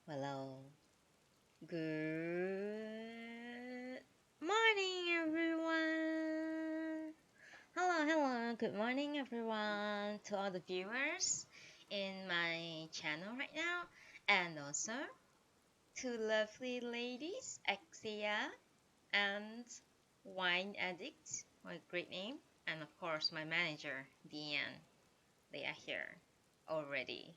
Hello. Good morning, everyone. Hello. Good morning, everyone, to all the viewers in my channel right now, and also to lovely ladies, Axia and Wine Addict, what a great name, and of course my manager, Deanne. They are here already.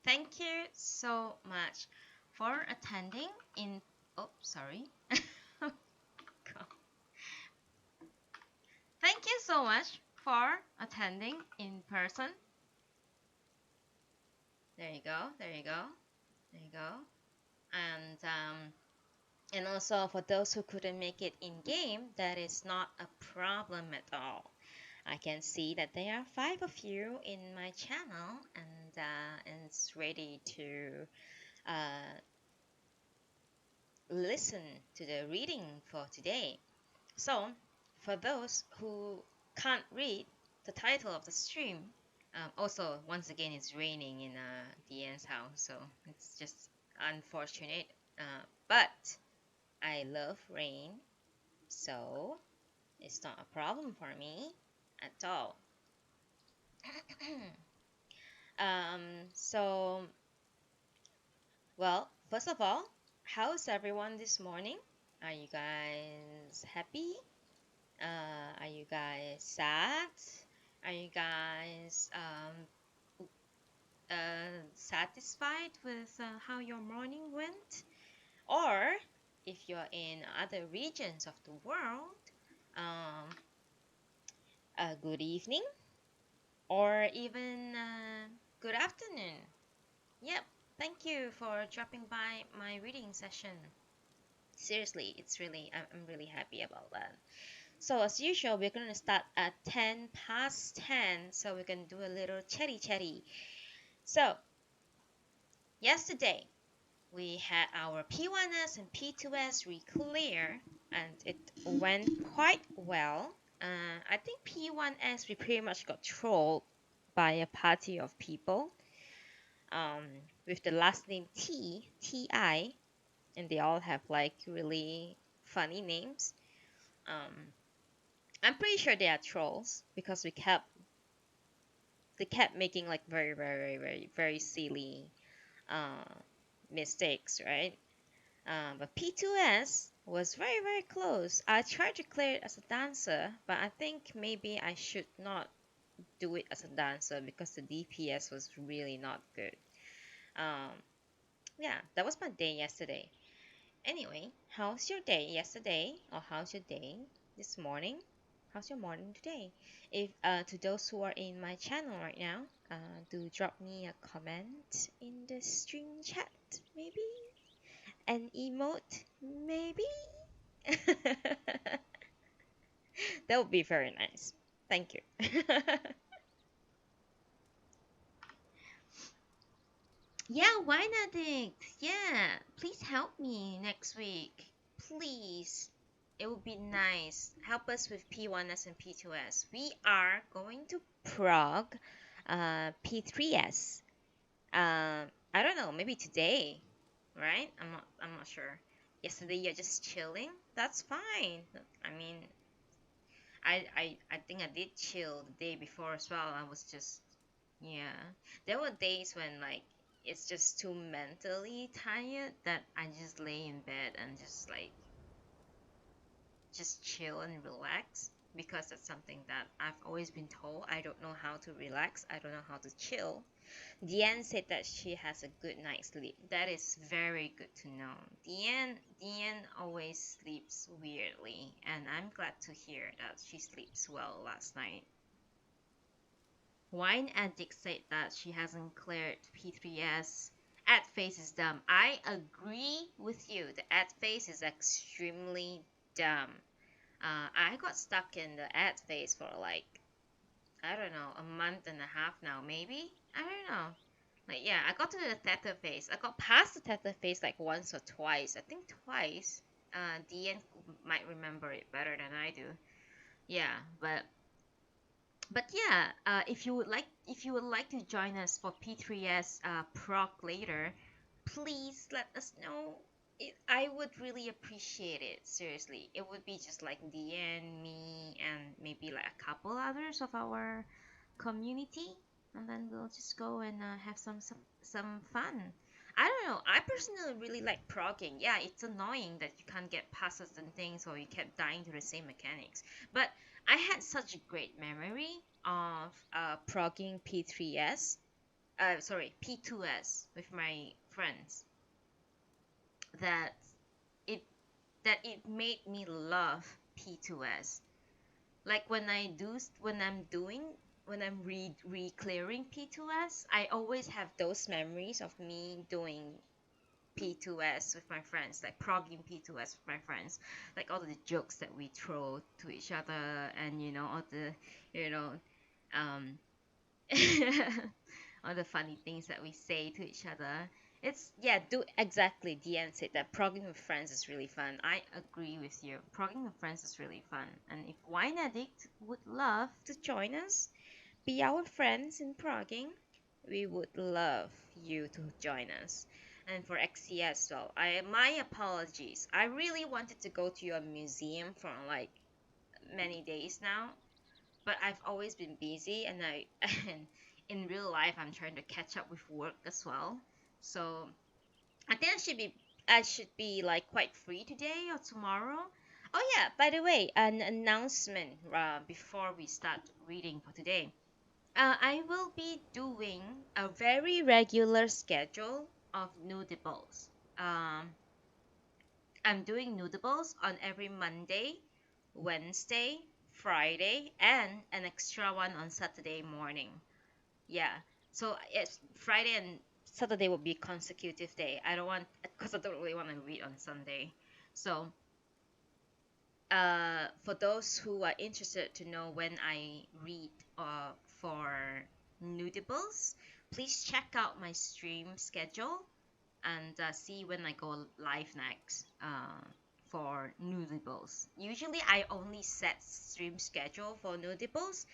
Thank you so much for attending in sorry. Thank you so much for attending in person. There you go. And also for those who couldn't make it in game, that is not a problem at all. I can see that there are 5 of you in my channel, and it's ready to listen to the reading for today. So, for those who can't read the title of the stream, also, once again, it's raining in Deanne's house, so it's just unfortunate. But I love rain, so it's not a problem for me at all. um, so, well, first of all, how's everyone this morning? Are you guys happy? Are you guys sad? Are you guys satisfied with how your morning went? Or if you're in other regions of the world, um, good evening or even good afternoon. Yep, thank you for dropping by my reading session. Seriously, I'm really happy about that. So as usual, we're gonna start at 10 past 10, so we can do a little chatty. So yesterday we had our P1S and P2S re-clear, and it went quite well. I think P1S we pretty much got trolled by a party of people um, with the last name Ti, and they all have like really funny names. I'm pretty sure they are trolls because they kept making like very silly uh, mistakes, right? But P2S was very close. I tried to clear it as a dancer, but I think maybe I should not do it as a dancer because the DPS was really not good. Um, yeah, that was my day yesterday. Anyway, how's your day yesterday, or how's your day this morning? How's your morning today? If to those who are in my channel right now, do drop me a comment in the stream chat, maybe an emote, maybe. That would be very nice. Thank you. Yeah, why not, Dick? Yeah, please help me next week. Please. It would be nice. Help us with P1S and P2S. We are going to prog P3S. I don't know, maybe today, right? I'm not sure. Yesterday you're just chilling. That's fine. I mean, I think I did chill the day before as well. I was just yeah. There were days when like it's just too mentally tired that I just lay in bed and just chill and relax because that's something that I've always been told. I don't know how to relax. I don't know how to chill. Deanne said that she has a good night's sleep. That is very good to know. Deanne always sleeps weirdly, and I'm glad to hear that she sleeps well last night. Wine Addict said that she hasn't cleared P3S. Ad face is dumb. I agree with you. The ad face is extremely dumb. I got stuck in the ad phase for like, I don't know, a month and a half now, maybe? I don't know. Like, yeah, I got to the theta phase. I got past the theta phase like once or twice. I think twice. Deanne might remember it better than I do. Yeah, but yeah, if you would like to join us for P3S proc later, please let us know. I would really appreciate it. Seriously, it would be just like DN, me, and maybe like a couple others of our community, and then we'll just go and have some fun. I don't know. I personally really like progging. Yeah, it's annoying that you can't get passes and things, or you kept dying to the same mechanics. But I had such a great memory of progging P3S. Sorry, P2S with my friends. That it it made me love P2S. Like when I'm re-clearing P2S, I always have those memories of me doing P2S with my friends, like progging P2S with my friends, like all the jokes that we throw to each other, and all the you know um all the funny things that we say to each other. It's yeah, do exactly. Deanne said that progging with friends is really fun. I agree with you. Progging with friends is really fun. And if Wine Addict would love to join us, be our friends in progging, we would love you to join us. And for XC as well, my apologies. I really wanted to go to your museum for like many days now, but I've always been busy, and and in real life I'm trying to catch up with work as well. So I think I should be like quite free today or tomorrow. Oh yeah, by the way, an announcement before we start reading for today. I will be doing a very regular schedule of nudables. I'm doing noodles on every Monday, Wednesday, Friday, and an extra one on Saturday morning. Yeah. So it's Friday and Saturday will be consecutive day. I don't want because I don't really want to read on Sunday. So for those who are interested to know when I read for nudables, please check out my stream schedule and see when I go live next for nudables. Usually, I only set stream schedule for nudables.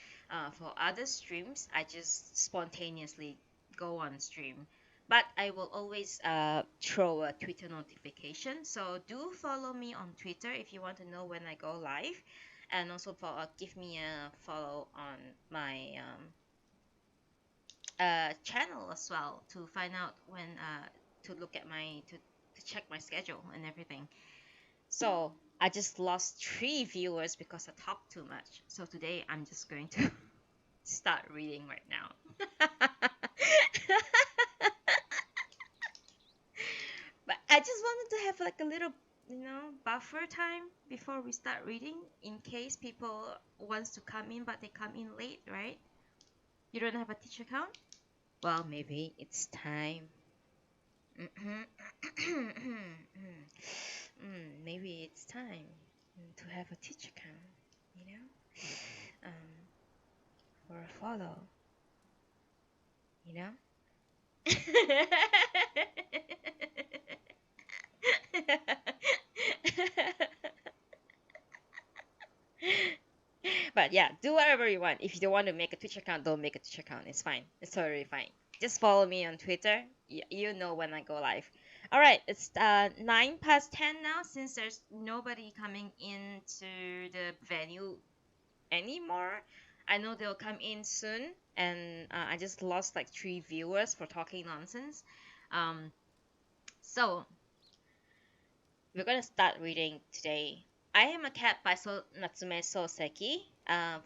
For other streams, I just spontaneously go on stream. But I will always throw a Twitter notification. So do follow me on Twitter if you want to know when I go live, and also give me a follow on my channel as well to find out when to look at to check my schedule and everything. So I just lost 3 viewers because I talked too much. So today I'm just going to start reading right now. But I just wanted to have like a little buffer time before we start reading in case people wants to come in but they come in late, right? You don't have a Teach account? Well, maybe it's time. Maybe it's time to have a Teach account, you know, or a follow, you know. But yeah, do whatever you want. If you don't want to make a Twitch account, don't make a Twitch account. It's fine. It's totally fine. Just follow me on Twitter. You know when I go live. All right, it's 9 past 10 now. Since there's nobody coming into the venue anymore, I know they'll come in soon. And I just lost like 3 viewers for talking nonsense. So we're gonna start reading today. I Am a Cat by Natsume Sōseki,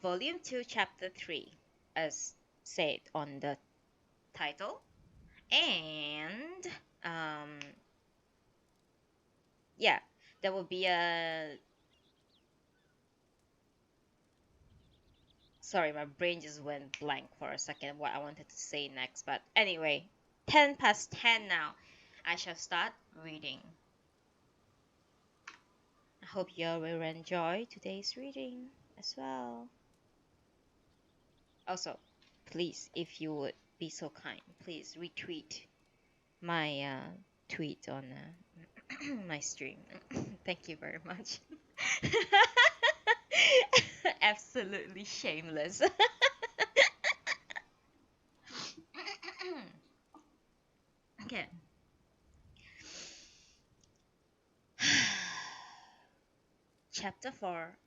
Volume 2, Chapter 3, as said on the title. And, yeah, there will be a... Sorry, my brain just went blank for a second what I wanted to say next. But anyway, 10 past 10 now. I shall start reading. I hope you all will enjoy today's reading as well. Also, please, if you would be so kind, please retweet my tweet on my stream. Thank you very much. Absolutely shameless. Okay. Chapter 4,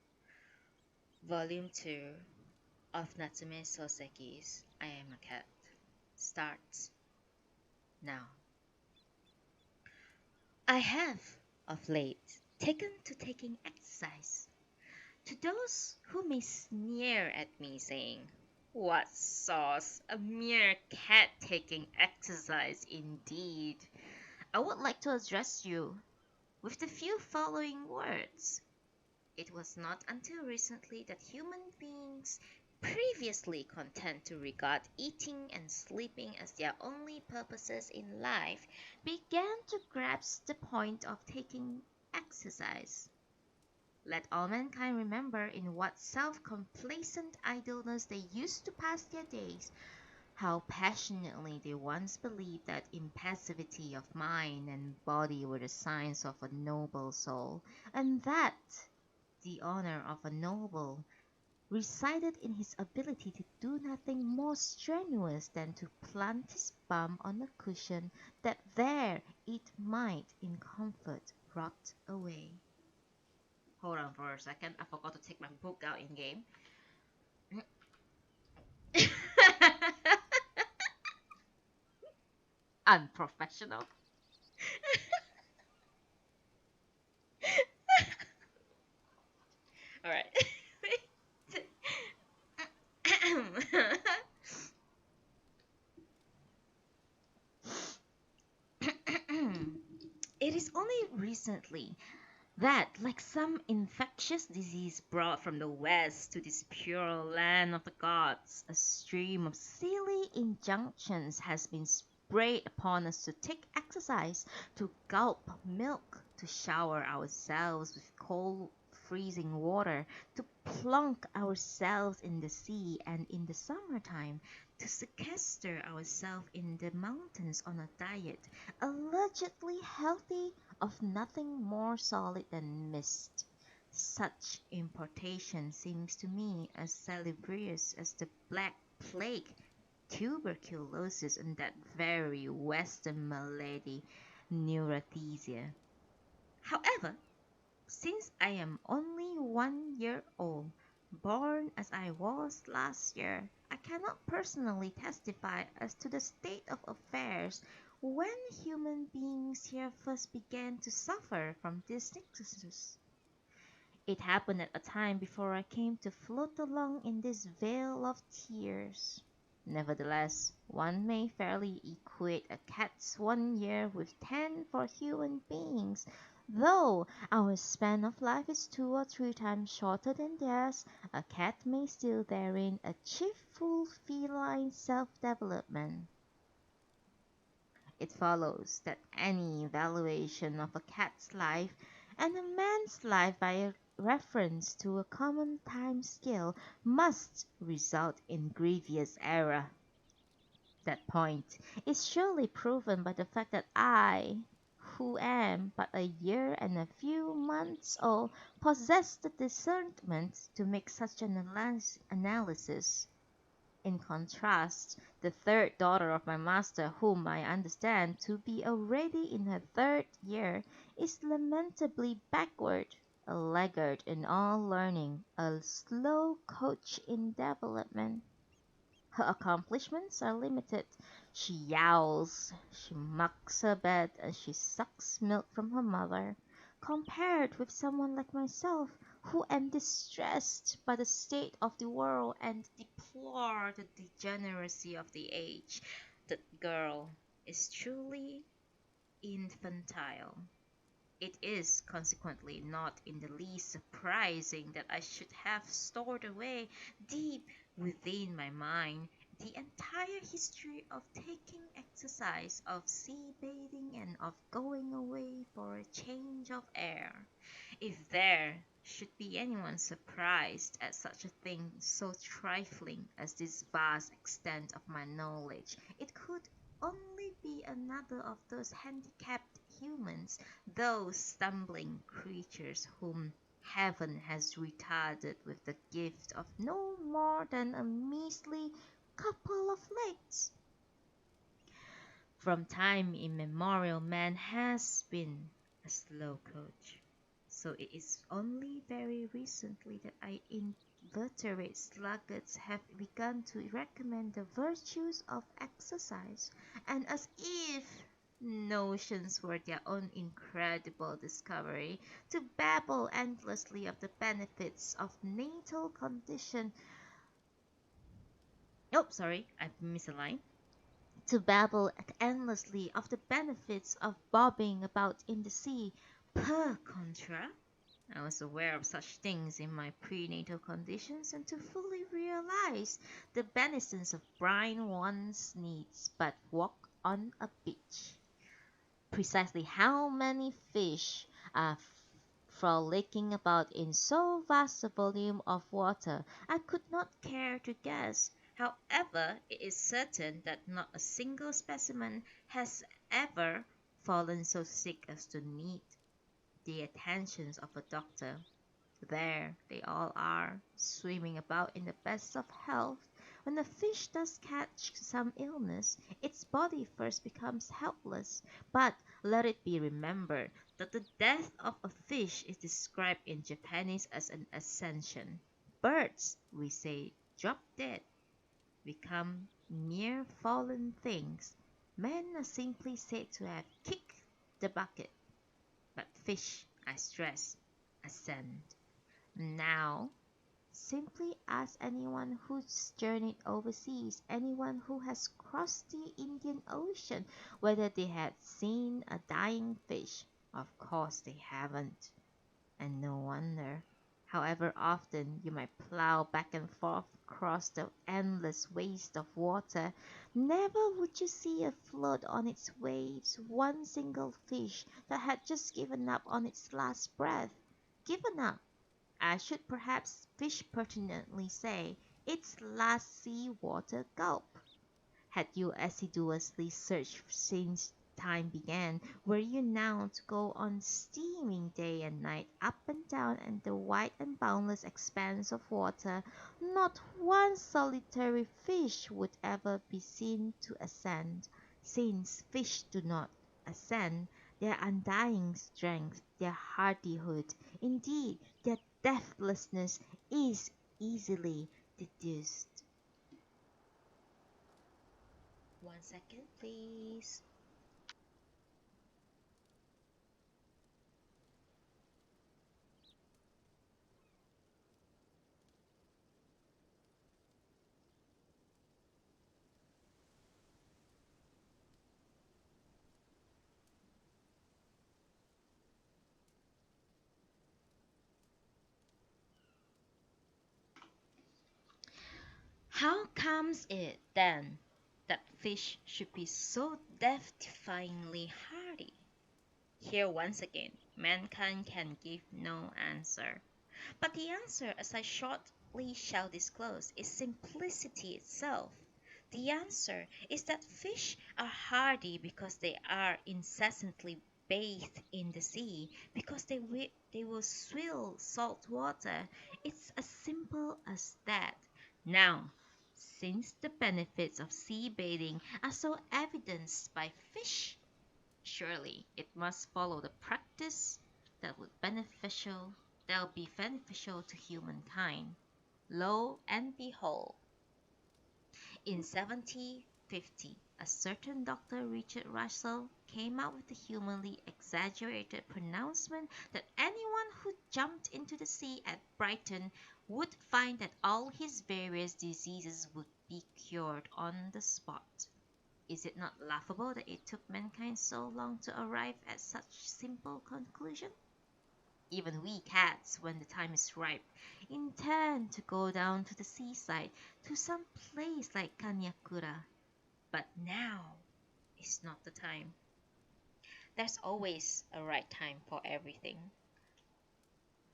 Volume 2 of Natsume Soseki's I Am a Cat starts now. I have, of late, taken to taking exercise. To those who may sneer at me, saying, "What sauce? A mere cat taking exercise indeed," I would like to address you with the few following words. It was not until recently that human beings, previously content to regard eating and sleeping as their only purposes in life, began to grasp the point of taking exercise. Let all mankind remember in what self-complacent idleness they used to pass their days, how passionately they once believed that impassivity of mind and body were the signs of a noble soul, and that the honor of a noble resided in his ability to do nothing more strenuous than to plant his bum on a cushion, that there it might in comfort rot away. Hold on for a second, I forgot to take my book out in game. Unprofessional. Alright. It is only recently that, like some infectious disease brought from the west to this pure land of the gods, a stream of silly injunctions has been sprayed upon us to take exercise, to gulp milk, to shower ourselves with cold freezing water, to plunk ourselves in the sea, and in the summertime to sequester ourselves in the mountains on a diet allegedly healthy of nothing more solid than mist. Such importation seems to me as salubrious as the Black Plague, tuberculosis, and that very Western malady, neurathesia. However, since I am only 1 year old, born as I was last year, I cannot personally testify as to the state of affairs when human beings here first began to suffer from these sicknesses. It happened at a time before I came to float along in this vale of tears. Nevertheless, one may fairly equate a cat's 1 year with 10 for human beings. Though our span of life is 2 or 3 times shorter than theirs, a cat may still therein achieve full feline self-development. It follows that any evaluation of a cat's life and a man's life by reference to a common time scale must result in grievous error. That point is surely proven by the fact that I, who am but a year and a few months old, possess the discernment to make such an analysis. In contrast, the third daughter of my master, whom I understand to be already in her 3rd year, is lamentably backward, a laggard in all learning, a slow coach in development. Her accomplishments are limited. She yowls, she mucks her bed, and she sucks milk from her mother. Compared with someone like myself, who am distressed by the state of the world and deplore the degeneracy of the age, that girl is truly infantile. It is consequently not in the least surprising that I should have stored away deep within my mind the entire history of taking exercise, of sea bathing, and of going away for a change of air. If there should be anyone surprised at such a thing so trifling as this vast extent of my knowledge, it could only be another of those handicapped humans, those stumbling creatures whom heaven has retarded with the gift of no more than a measly couple of legs. From time immemorial man has been a slow coach, So it is only very recently that invertebrate sluggards have begun to recommend the virtues of exercise, and as if notions were their own incredible discovery, to babble endlessly of the benefits of natal condition. Oh, sorry, I missed a line. To babble endlessly of the benefits of bobbing about in the sea. Per contra, I was aware of such things in my prenatal conditions, and to fully realize the beneficence of brine one's needs but walk on a beach. Precisely how many fish are frolicking about in so vast a volume of water, I could not care to guess. However, it is certain that not a single specimen has ever fallen so sick as to need the attentions of a doctor. There they all are, swimming about in the best of health. When a fish does catch some illness, its body first becomes helpless. But let it be remembered that the death of a fish is described in Japanese as an ascension. Birds, we say, drop dead, become mere fallen things. Men are simply said to have kicked the bucket. But fish, I stress, ascend. Now, simply ask anyone who's journeyed overseas, anyone who has crossed the Indian Ocean, whether they had seen a dying fish. Of course they haven't. And no wonder. However often you might plow back and forth across the endless waste of water, never would you see afloat on its waves one single fish that had just given up on its last breath. Given up, I should perhaps fish pertinently say, its last sea water gulp. Had you assiduously searched since time began, were you now to go on steaming day and night up and down in the wide and boundless expanse of water, not one solitary fish would ever be seen to ascend, since fish do not ascend. Their undying strength, their hardihood, indeed their deathlessness is easily deduced. 1 second, please. How comes it, then, that fish should be so death-defyingly hardy? Here once again, mankind can give no answer. But the answer, as I shortly shall disclose, is simplicity itself. The answer is that fish are hardy because they are incessantly bathed in the sea, because they will swill salt water. It's as simple as that. Now, since the benefits of sea bathing are so evidenced by fish, surely it must follow the practice that would be beneficial to humankind. Lo and behold, in 1750, a certain Dr. Richard Russell came out with the humanly exaggerated pronouncement that anyone who jumped into the sea at Brighton would find that all his various diseases would be cured on the spot. Is it not laughable that it took mankind so long to arrive at such simple conclusion? Even we cats, when the time is ripe, intend to go down to the seaside, to some place like Kanyakura. But now is not the time. There's always a right time for everything.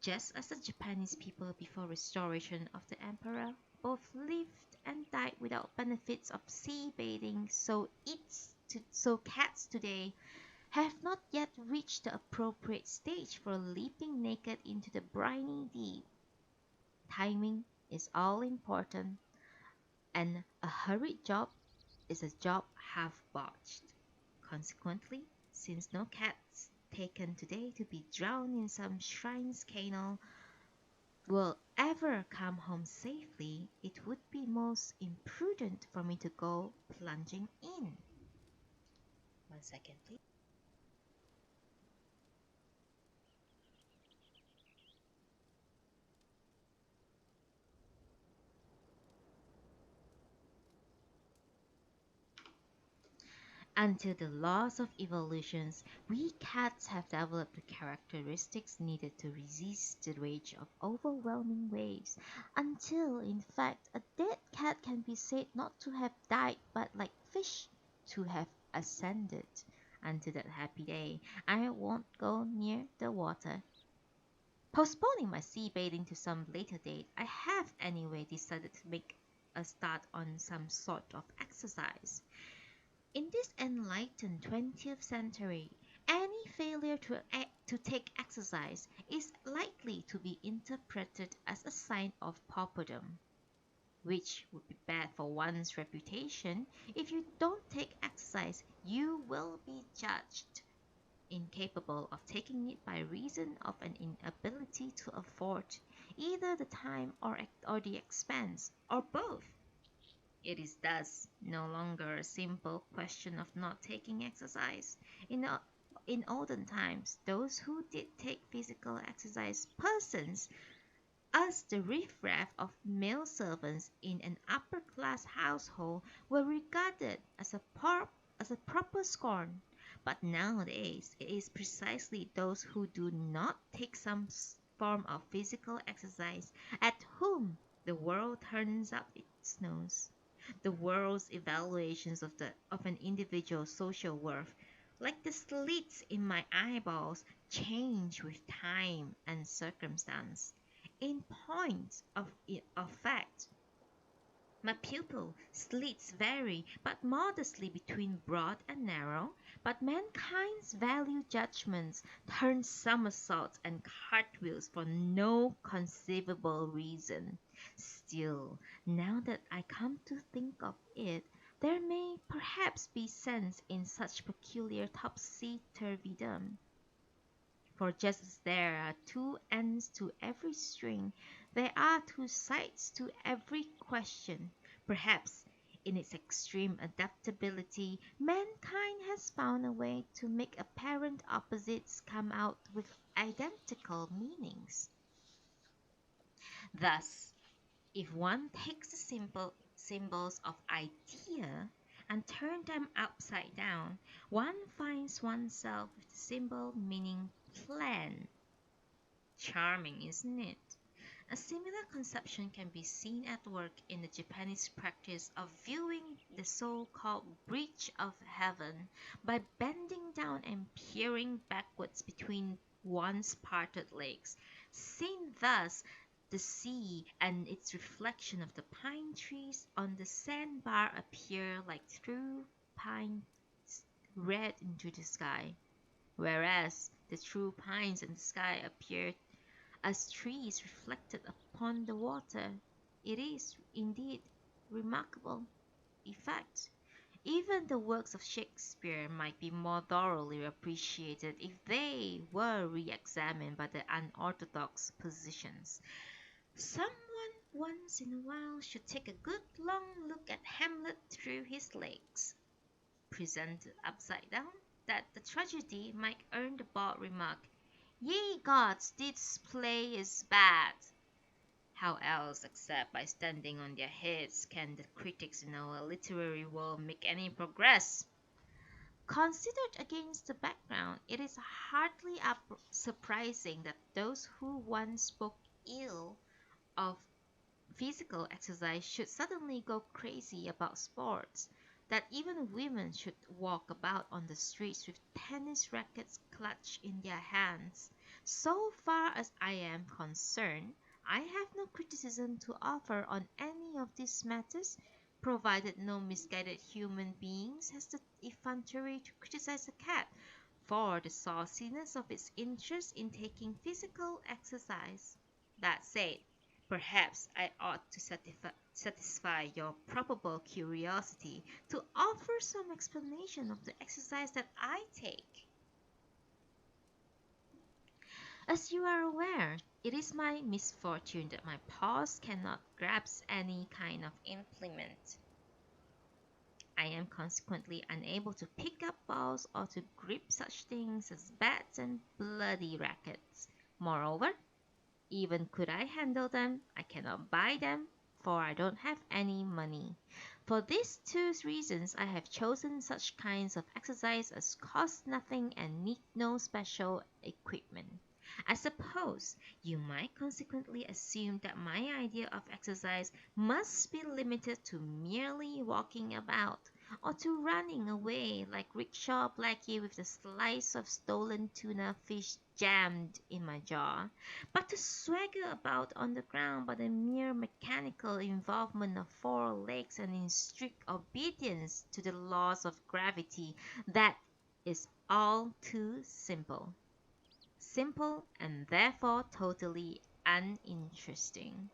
Just as the Japanese people before restoration of the emperor both lived and died without benefits of sea bathing, so cats today have not yet reached the appropriate stage for leaping naked into the briny deep. Timing is all important, and a hurried job is a job half botched. Consequently, since no cats taken today to be drowned in some shrine's canal will ever come home safely, it would be most imprudent for me to go plunging in. 1 second, please. Until the laws of evolution, we cats have developed the characteristics needed to resist the rage of overwhelming waves, until, in fact, a dead cat can be said not to have died, but like fish, to have ascended. Until that happy day, I won't go near the water. Postponing my sea bathing to some later date, I have anyway decided to make a start on some sort of exercise. In this enlightened 20th century, any failure to take exercise is likely to be interpreted as a sign of pauperdom, which would be bad for one's reputation. If you don't take exercise, you will be judged incapable of taking it by reason of an inability to afford either the time or the expense, or both. It is thus no longer a simple question of not taking exercise. In olden times, those who did take physical exercise, persons as the riffraff of male servants in an upper-class household, were regarded as a proper scorn. But nowadays, it is precisely those who do not take some form of physical exercise at whom the world turns up its nose. The world's evaluations of an individual's social worth, like the slits in my eyeballs, change with time and circumstance. In point of fact, my pupil slits vary but modestly between broad and narrow, but mankind's value judgments turn somersaults and cartwheels for no conceivable reason. Still, now that I come to think of it, there may perhaps be sense in such peculiar topsy-turvydom. For just as there are two ends to every string, there are two sides to every question. Perhaps, in its extreme adaptability, mankind has found a way to make apparent opposites come out with identical meanings. Thus, if one takes the simple symbols of idea and turns them upside down, one finds oneself with the symbol meaning plan. Charming, isn't it? A similar conception can be seen at work in the Japanese practice of viewing the so-called breach of heaven by bending down and peering backwards between one's parted legs. Seen thus, the sea and its reflection of the pine trees on the sandbar appear like true pines read into the sky, whereas the true pines in the sky appear as trees reflected upon the water. It is, indeed, remarkable effect. Even the works of Shakespeare might be more thoroughly appreciated if they were re-examined by the unorthodox positions. Someone once in a while should take a good long look at Hamlet through his legs. Presented upside down, that the tragedy might earn the bald remark, "Ye gods, this play is bad." How else, except by standing on their heads, can the critics in our literary world make any progress? Considered against the background, it is hardly surprising that those who once spoke ill of physical exercise should suddenly go crazy about sports, that even women should walk about on the streets with tennis rackets clutched in their hands. So far as I am concerned, I have no criticism to offer on any of these matters, provided no misguided human beings has the effrontery to criticize a cat for the sauciness of its interest in taking physical exercise. That said, perhaps I ought to satisfy your probable curiosity to offer some explanation of the exercise that I take. As you are aware, it is my misfortune that my paws cannot grasp any kind of implement. I am consequently unable to pick up balls or to grip such things as bats and bloody rackets. Moreover, even could I handle them, I cannot buy them, for I don't have any money. For these two reasons, I have chosen such kinds of exercise as cost nothing and need no special equipment. I suppose you might consequently assume that my idea of exercise must be limited to merely walking about, or to running away like rickshaw blackie with the slice of stolen tuna fish jammed in my jaw, but to swagger about on the ground by the mere mechanical involvement of four legs and in strict obedience to the laws of gravity, that is all too simple. Simple and therefore totally uninteresting.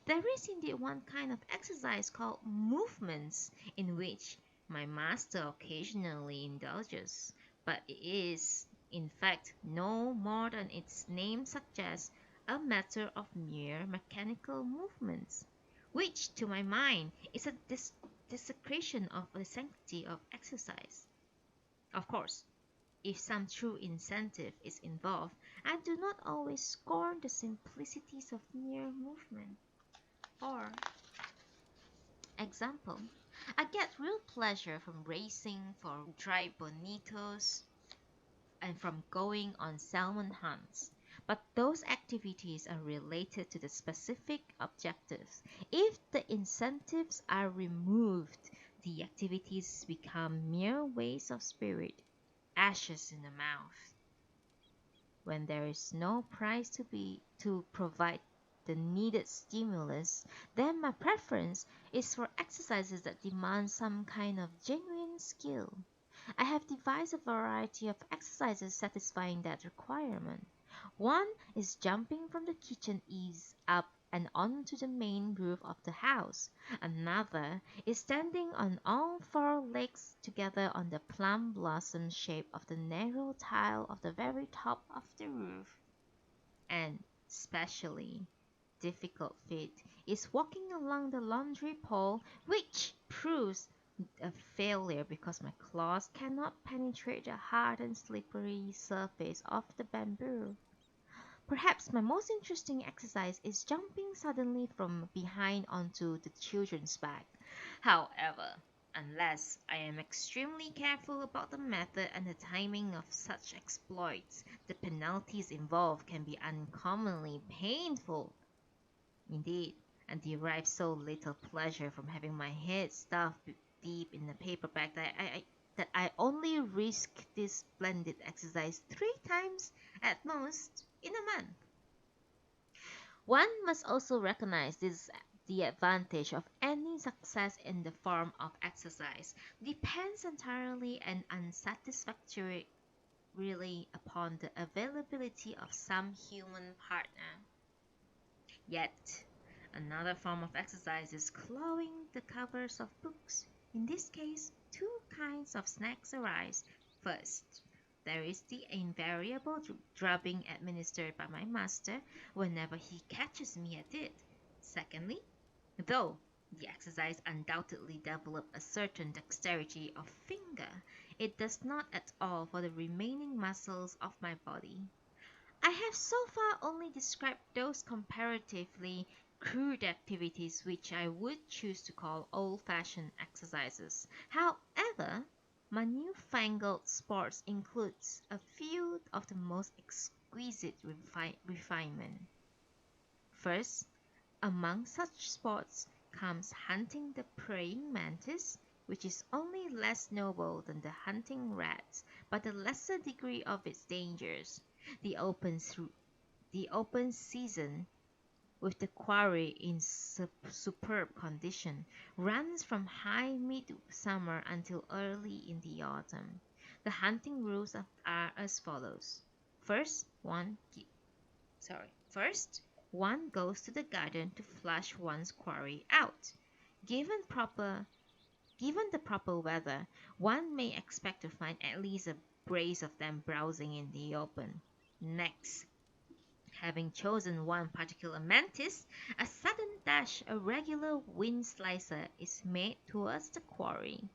There is indeed one kind of exercise called movements, in which my master occasionally indulges, but it is, in fact, no more than its name suggests, a matter of mere mechanical movements, which, to my mind, is a desecration of the sanctity of exercise. Of course, if some true incentive is involved, I do not always scorn the simplicities of mere movement. For example, I get real pleasure from racing for dry bonitos and from going on salmon hunts. But those activities are related to the specific objectives. If the incentives are removed, the activities become mere waste of spirit, ashes in the mouth. When there is no prize to provide the needed stimulus, then my preference is for exercises that demand some kind of genuine skill. I have devised a variety of exercises satisfying that requirement. One is jumping from the kitchen eaves up and onto the main roof of the house. Another is standing on all four legs together on the plum blossom shape of the narrow tile of the very top of the roof. And specially difficult feat is walking along the laundry pole, which proves a failure because my claws cannot penetrate the hard and slippery surface of the bamboo. Perhaps my most interesting exercise is jumping suddenly from behind onto the children's back. However, unless I am extremely careful about the method and the timing of such exploits, the penalties involved can be uncommonly painful. Indeed, I derive so little pleasure from having my head stuffed deep in the paper bag that I only risk this splendid exercise 3 times at most in a month. One must also recognize this the advantage of any success in the form of exercise depends entirely and unsatisfactorily upon the availability of some human partner. Yet, another form of exercise is clawing the covers of books. In this case, two kinds of snacks arise. First, there is the invariable drubbing administered by my master whenever he catches me at it. Secondly, though the exercise undoubtedly develop a certain dexterity of finger, it does not at all for the remaining muscles of my body. I have so far only described those comparatively crude activities which I would choose to call old-fashioned exercises. However, my newfangled sports includes a few of the most exquisite refinement. First, among such sports comes hunting the praying mantis, which is only less noble than the hunting rats, but a lesser degree of its dangers. The open season, with the quarry in superb condition, runs from high midsummer until early in the autumn. The hunting rules are as follows. First, one goes to the garden to flush one's quarry out. Given the proper weather, one may expect to find at least a brace of them browsing in the open. Next, Having chosen one particular mantis, a sudden dash, a regular wind slicer, is made towards the quarry.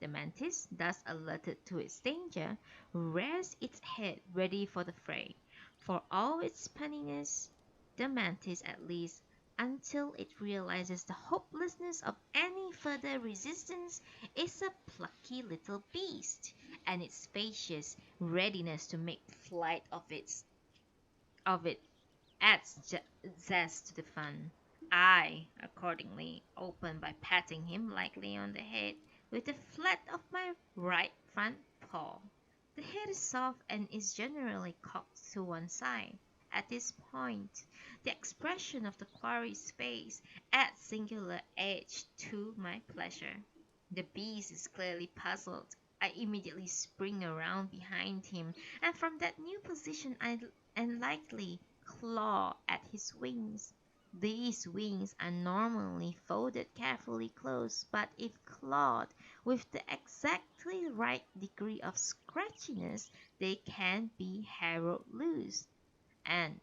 The mantis, thus alerted to its danger, rears its head ready for the fray. For all its punniness, the mantis at least, until it realizes the hopelessness of any further resistance, is a plucky little beast, and its spacious readiness to make flight of it adds zest to the fun. I, accordingly, open by patting him lightly on the head with the flat of my right front paw. The head is soft and is generally cocked to one side. At this point, the expression of the quarry's face adds singular edge to my pleasure. The beast is clearly puzzled. I immediately spring around behind him, and from that new position I lightly claw at his wings. These wings are normally folded carefully close, but if clawed with the exactly right degree of scratchiness, they can be harrowed loose. And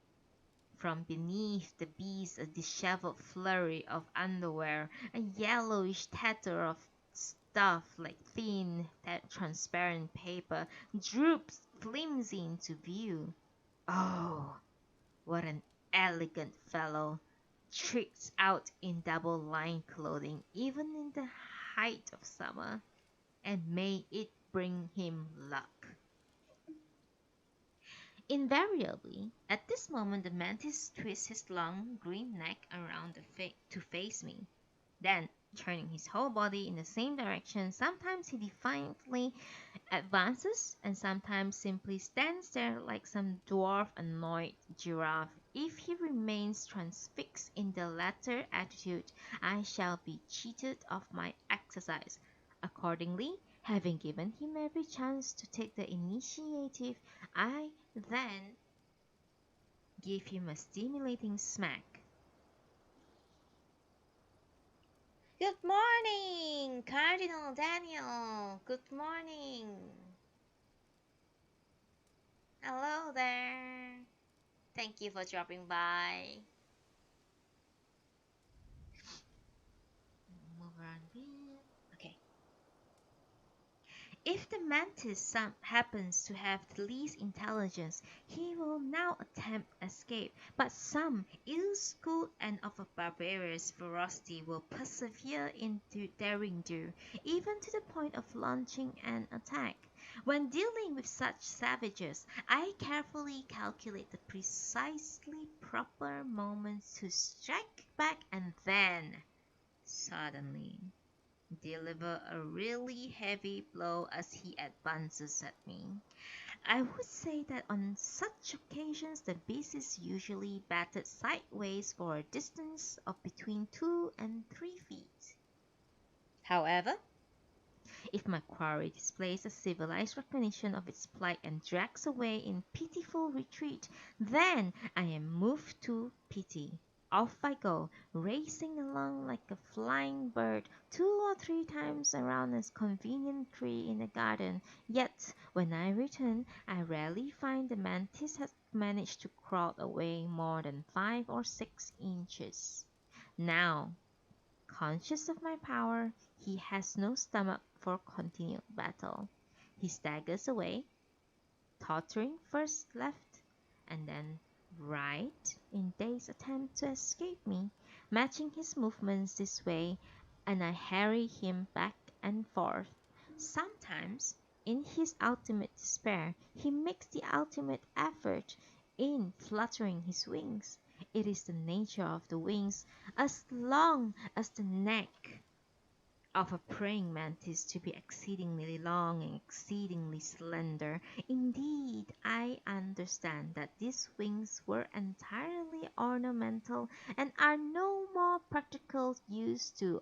from beneath the beast a disheveled flurry of underwear, a yellowish tatter of stuff like thin, transparent paper, droops flimsy into view. Oh, what an elegant fellow! Tricked out in double-lined clothing even in the height of summer, and may it bring him luck. Invariably, at this moment the mantis twists his long green neck around to face me. Then, turning his whole body in the same direction, sometimes he defiantly advances and sometimes simply stands there like some dwarf annoyed giraffe. If he remains transfixed in the latter attitude, I shall be cheated of my exercise. Accordingly, having given him every chance to take the initiative, I then give him a stimulating smack. Good morning, Cardinal Daniel. Good morning. Hello there. Thank you for dropping by. Move around a bit. Okay. If the mantis happens to have the least intelligence, he will now attempt escape, but some ill-schooled and of a barbarous ferocity will persevere in daring do, even to the point of launching an attack. When dealing with such savages, I carefully calculate the precisely proper moments to strike back and then, suddenly, deliver a really heavy blow as he advances at me. I would say that on such occasions the beast is usually battered sideways for a distance of between 2 and 3 feet. However, if my quarry displays a civilized recognition of its plight and drags away in pitiful retreat, then I am moved to pity. Off I go, racing along like a flying bird 2 or 3 times around a convenient tree in the garden. Yet, when I return, I rarely find the mantis has managed to crawl away more than 5 or 6 inches. Now, conscious of my power, he has no stomach for continued battle. He staggers away, tottering first left and then right in day's attempt to escape me, matching his movements this way, and I harry him back and forth. Sometimes, in his ultimate despair, he makes the ultimate effort in fluttering his wings. It is the nature of the wings, as long as the neck of a praying mantis, to be exceedingly long and exceedingly slender. Indeed, I understand that these wings were entirely ornamental and are no more practical use to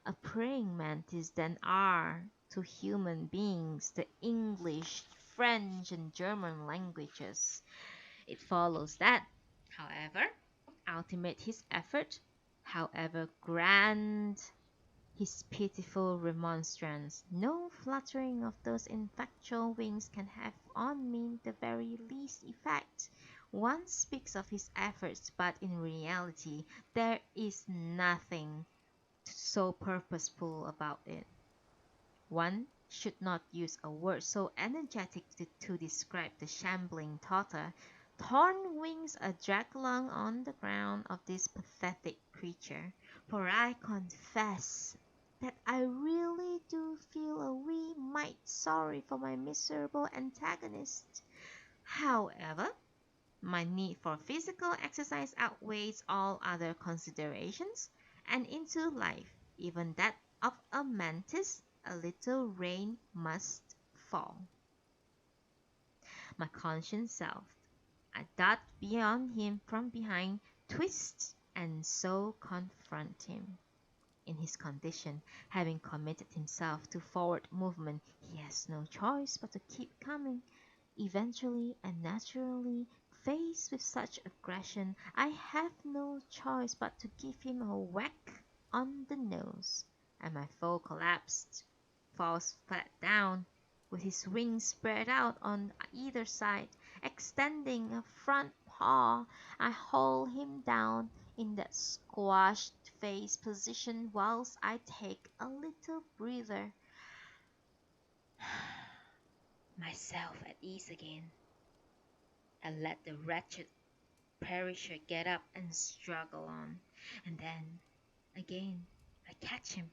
a praying mantis than are to human beings the English, French, and German languages. It follows that, however ultimate his effort, however grand His pitiful remonstrance, "No fluttering of those ineffectual wings can have on me the very least effect." One speaks of his efforts, but in reality there is nothing so purposeful about it. One should not use a word so energetic to describe the shambling totter, torn wings a drag along on the ground of this pathetic creature, for I confess that I really do feel a wee mite sorry for my miserable antagonist. However, my need for physical exercise outweighs all other considerations, and into life, even that of a mantis, a little rain must fall. My conscience self, I dart beyond him from behind, twist, and so confront him. In his condition, having committed himself to forward movement, he has no choice but to keep coming. Eventually and naturally, faced with such aggression, I have no choice but to give him a whack on the nose, and my foe collapsed, falls flat down, with his wings spread out on either side, extending a front paw. I hold him down in that squashed face position whilst I take a little breather. Myself at ease again, and let the wretched perisher get up and struggle on. And then, again, I catch him.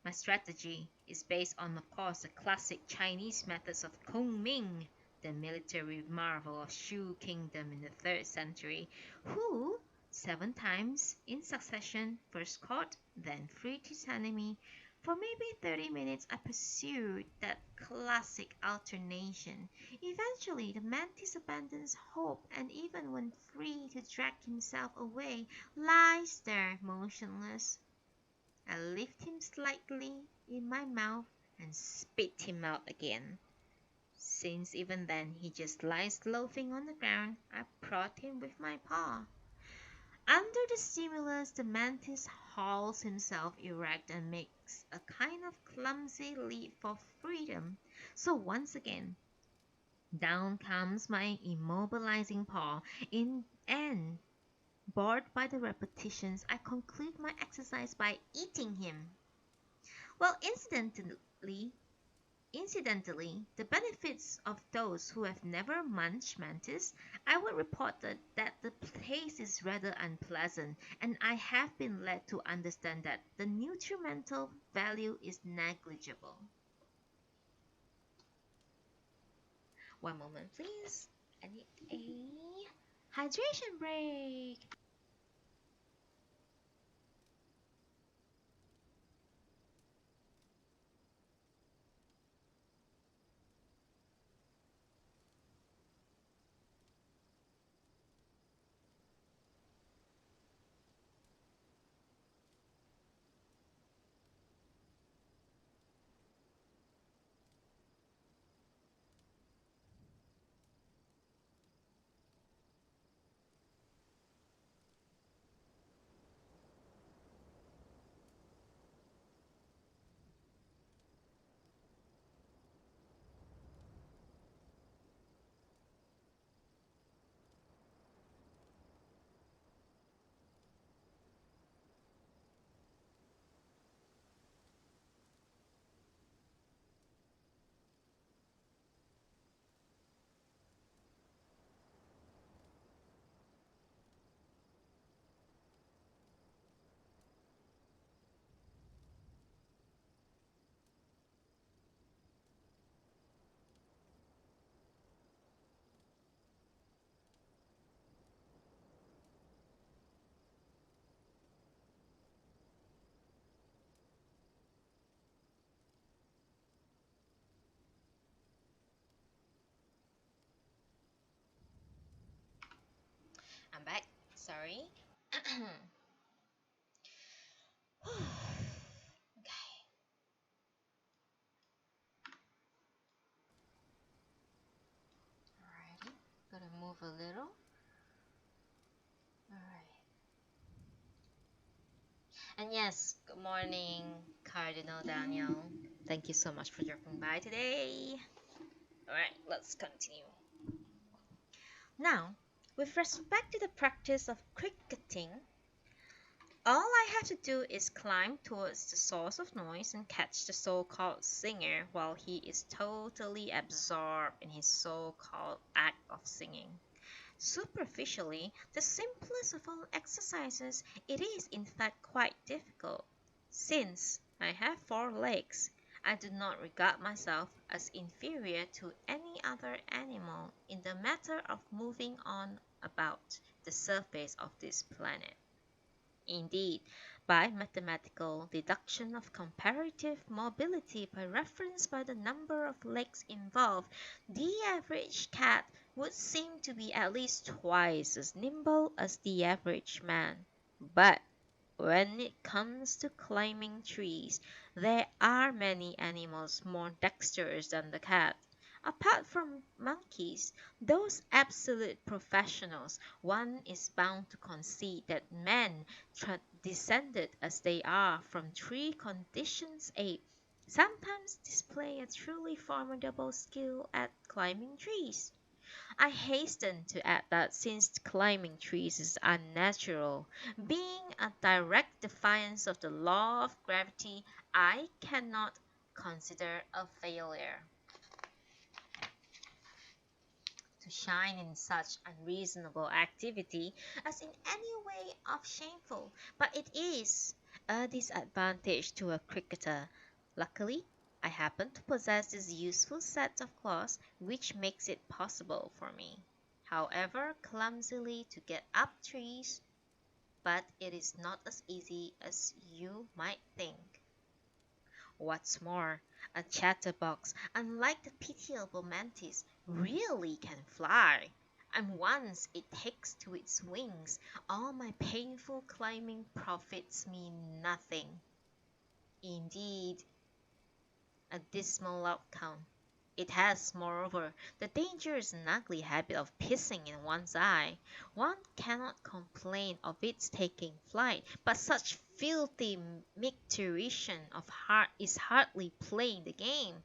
My strategy is based on, of course, the classic Chinese methods of Kung Ming, the military marvel of Shu Kingdom in the 3rd century, who 7 times in succession first caught, then freed his enemy. For maybe 30 minutes I pursued that classic alternation. Eventually the mantis abandons hope, and even when free to drag himself away, lies there motionless. I lift him slightly in my mouth and spit him out again. Since even then he just lies loafing on the ground, I prod him with my paw. Under the stimulus, the mantis hauls himself erect and makes a kind of clumsy leap for freedom. So once again, down comes my immobilizing paw, and bored by the repetitions, I conclude my exercise by eating him. Well, incidentally, the benefits of those who have never munched mantis, I would report that the taste is rather unpleasant, and I have been led to understand that the nutrimental value is negligible. One moment, please. I need a hydration break. I'm back. Sorry. Okay. Alrighty. Gotta move a little. Alright. And yes, Good morning, Cardinal Daniel. Thank you so much for dropping by today. Alright, let's continue. Now, with respect to the practice of cricketing, all I have to do is climb towards the source of noise and catch the so-called singer while he is totally absorbed in his so-called act of singing. Superficially, the simplest of all exercises, it is in fact quite difficult. Since I have 4 legs, I do not regard myself as inferior to any other animal in the matter of moving on about the surface of this planet. Indeed, by mathematical deduction of comparative mobility by reference by the number of legs involved, the average cat would seem to be at least twice as nimble as the average man. But when it comes to climbing trees, there are many animals more dexterous than the cat. Apart from monkeys, those absolute professionals, one is bound to concede that men, descended as they are from tree-conditioned apes, sometimes display a truly formidable skill at climbing trees. I hasten to add that since climbing trees is unnatural, being a direct defiance of the law of gravity, I cannot consider a failure to shine in such unreasonable activity as in any way of shameful, but it is a disadvantage to a cricketer. Luckily, I happen to possess this useful set of claws which makes it possible for me, however clumsily, to get up trees, but it is not as easy as you might think. What's more, a chatterbox, unlike the pitiable mantis, really can fly, and once it takes to its wings, all my painful climbing profits me nothing. Indeed, a dismal outcome. It has, moreover, the dangerous and ugly habit of pissing in one's eye. One cannot complain of its taking flight, but such filthy micturition of heart is hardly playing the game.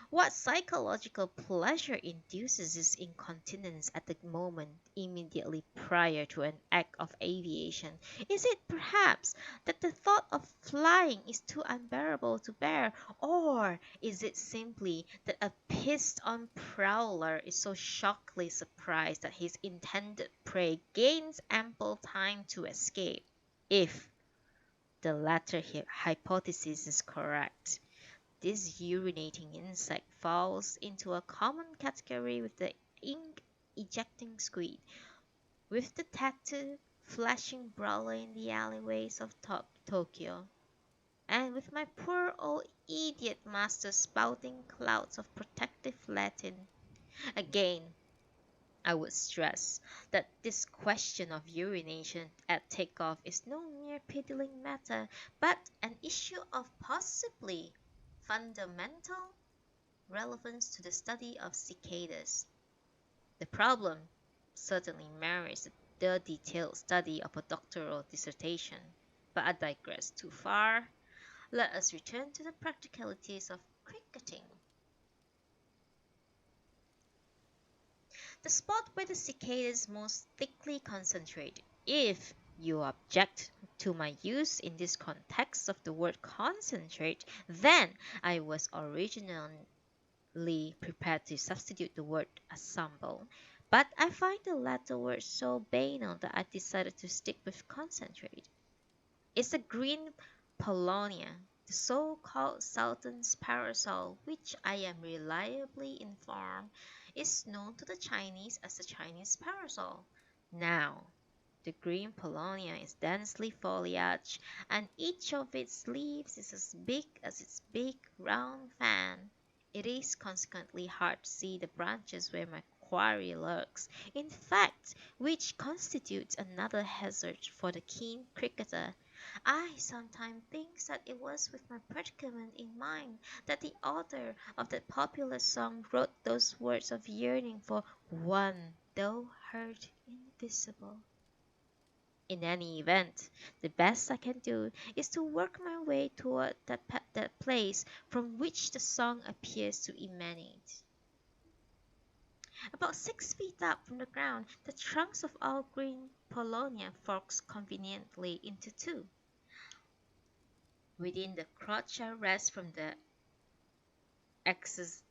What psychological pleasure induces this incontinence at the moment immediately prior to an act of aviation? Is it perhaps that the thought of flying is too unbearable to bear, or is it simply that a pissed-on prowler is so shockingly surprised that his intended prey gains ample time to escape? If the latter hypothesis is correct, this urinating insect falls into a common category with the ink-ejecting squid, with the tattooed, flashing brawler in the alleyways of Tokyo, and with my poor old idiot master spouting clouds of protective Latin. Again, I would stress that this question of urination at takeoff is no mere piddling matter, but an issue of possibly fundamental relevance to the study of cicadas. The problem certainly merits the detailed study of a doctoral dissertation, but I digress too far. Let us return to the practicalities of cricketing. The spot where the cicadas most thickly concentrate, if you object to my use in this context of the word concentrate, then I was originally prepared to substitute the word assemble, but I find the latter word so banal that I decided to stick with concentrate. It's a green paulownia, the so-called Sultan's parasol, which I am reliably informed is known to the Chinese as the Chinese parasol. Now, the green paulownia is densely foliaged, and each of its leaves is as big as its big round fan. It is consequently hard to see the branches where my quarry lurks, in fact, which constitutes another hazard for the keen cricketer. I sometimes think that it was with my predicament in mind that the author of that popular song wrote those words of yearning for one, though heard invisible. In any event, the best I can do is to work my way toward that place from which the song appears to emanate. About 6 feet up from the ground, the trunks of our green Polonia forks conveniently into two. Within the crotch I rest from the exis-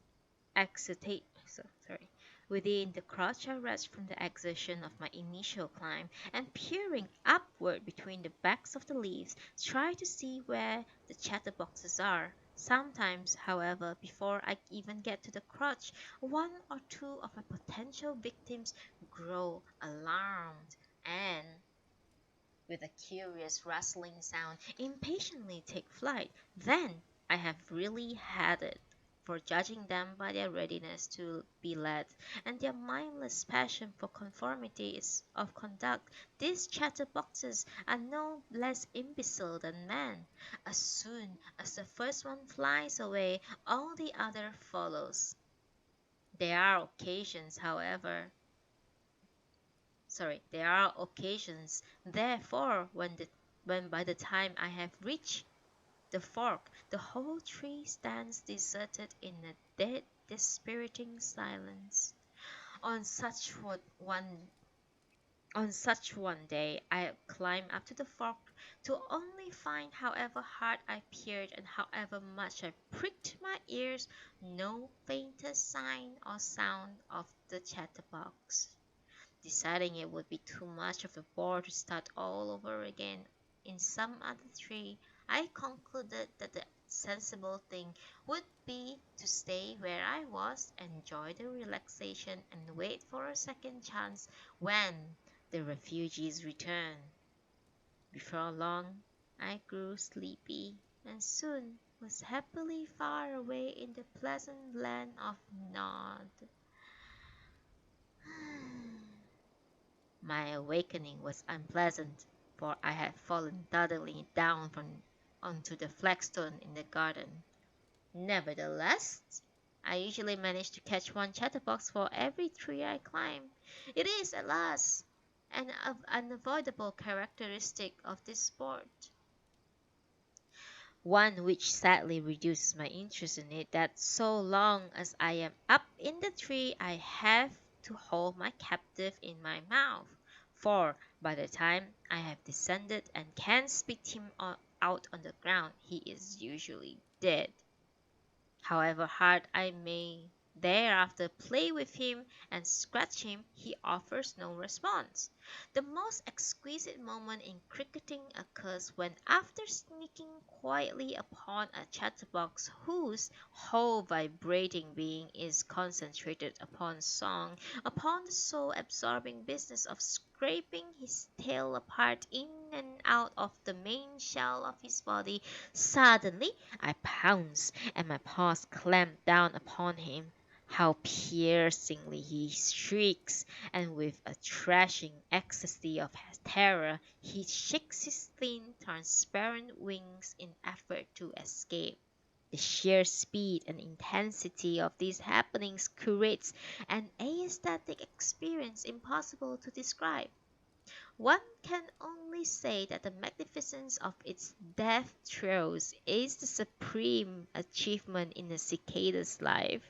excitate sorry. Within the crotch I rest from the exertion of my initial climb, and peering upward between the backs of the leaves, try to see where the chatterboxes are. Sometimes, however, before I even get to the crotch, one or two of my potential victims grow alarmed and, with a curious rustling sound, impatiently take flight. Then I have really had it. For judging them by their readiness to be led, and their mindless passion for conformity of conduct, these chatterboxes are no less imbecile than men. As soon as the first one flies away, all the other follows. There are occasions, however, there are occasions, therefore, when by the time I have reached the fork, the whole tree stands deserted in a dead, dispiriting silence. On such one day, I climbed up to the fork to only find, however hard I peered and however much I pricked my ears, no faintest sign or sound of the chatterbox. Deciding it would be too much of a bore to start all over again in some other tree, I concluded that the sensible thing would be to stay where I was, enjoy the relaxation, and wait for a second chance when the refugees returned. Before long, I grew sleepy, and soon was happily far away in the pleasant land of Nod. My awakening was unpleasant, for I had fallen suddenly down onto the flagstone in the garden. Nevertheless, I usually manage to catch one chatterbox for every tree I climb. It is, alas, an unavoidable characteristic of this sport. One which sadly reduces my interest in it, that so long as I am up in the tree I have to hold my captive in my mouth, for by the time I have descended and can spit him out on the ground, he is usually dead. However hard I may thereafter play with him and scratch him, he offers no response. The most exquisite moment in cricketing occurs when, after sneaking quietly upon a chatterbox whose whole vibrating being is concentrated upon song, upon the soul-absorbing business of scraping his tail apart in and out of the main shell of his body, suddenly I pounce, and my paws clamp down upon him. How piercingly he shrieks, and with a thrashing ecstasy of terror he shakes his thin, transparent wings in effort to escape. The sheer speed and intensity of these happenings creates an aesthetic experience impossible to describe. One can only say that the magnificence of its death throes is the supreme achievement in a cicada's life.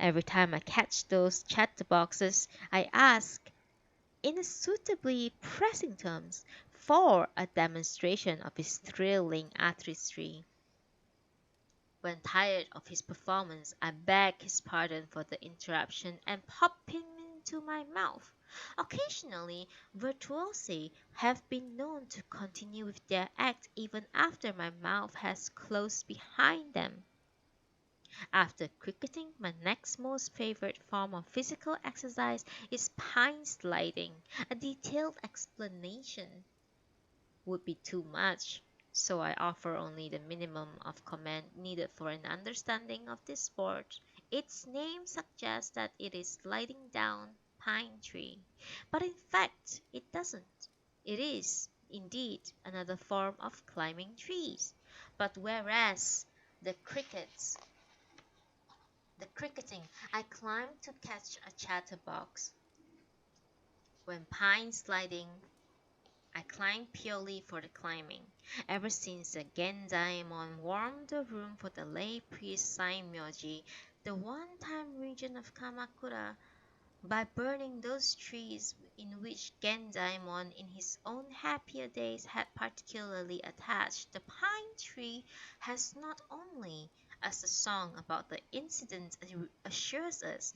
Every time I catch those chatterboxes, I ask, in suitably pressing terms, for a demonstration of his thrilling artistry. When tired of his performance, I beg his pardon for the interruption and pop him into my mouth. Occasionally, virtuosi have been known to continue with their act even after my mouth has closed behind them. After cricketing, my next most favorite form of physical exercise is pine sliding. A detailed explanation would be too much, so I offer only the minimum of comment needed for an understanding of this sport. Its name suggests that it is sliding down pine tree, but in fact it doesn't. It is, indeed, another form of climbing trees. But whereas the crickets, the cricketing, I climb to catch a chatterbox. When pine sliding I climbed purely for the climbing. Ever since the Gendaimon warmed the room for the lay priest Saimyoji, the one-time regent of Kamakura, by burning those trees in which Gendaimon in his own happier days had particularly attached, the pine tree has not only, as the song about the incident assures us,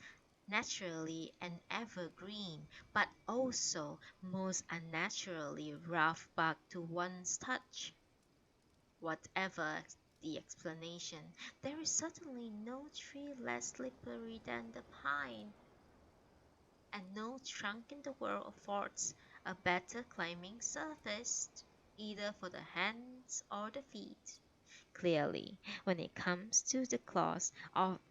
naturally an evergreen, but also most unnaturally rough bark to one's touch. Whatever the explanation, there is certainly no tree less slippery than the pine, and no trunk in the world affords a better climbing surface, either for the hands or the feet. Clearly, when it comes to the claws,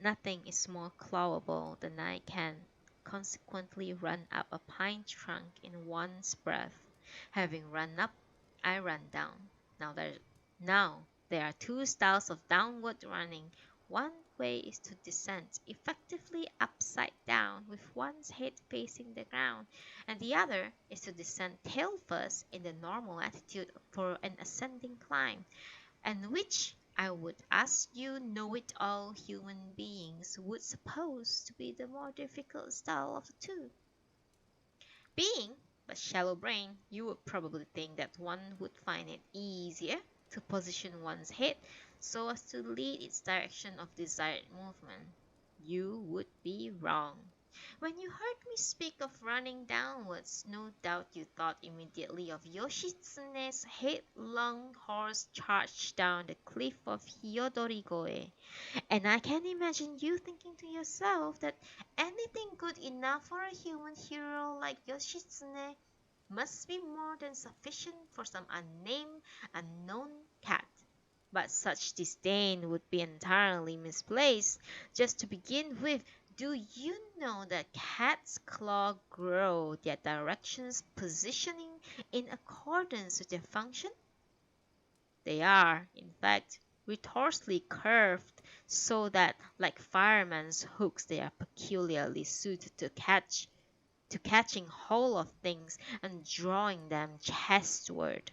nothing is more clawable than I can consequently run up a pine trunk in one's breath. Having run up, I run down. Now there are two styles of downward running. One way is to descend effectively upside down with one's head facing the ground, and the other is to descend tail first in the normal attitude for an ascending climb, and which I would ask you know-it-all human beings would suppose to be the more difficult style of the two. Being but shallow brain, you would probably think that one would find it easier to position one's head so as to lead its direction of desired movement. You would be wrong. When you heard me speak of running downwards, no doubt you thought immediately of Yoshitsune's headlong horse charge down the cliff of Hyodorigoe. And I can imagine you thinking to yourself that anything good enough for a human hero like Yoshitsune must be more than sufficient for some unnamed, unknown cat. But such disdain would be entirely misplaced. Just to begin with, do you know that cats' claws grow their directions positioning in accordance with their function? They are, in fact, retorsedly curved so that, like firemen's hooks, they are peculiarly suited to catching hold of things and drawing them chestward.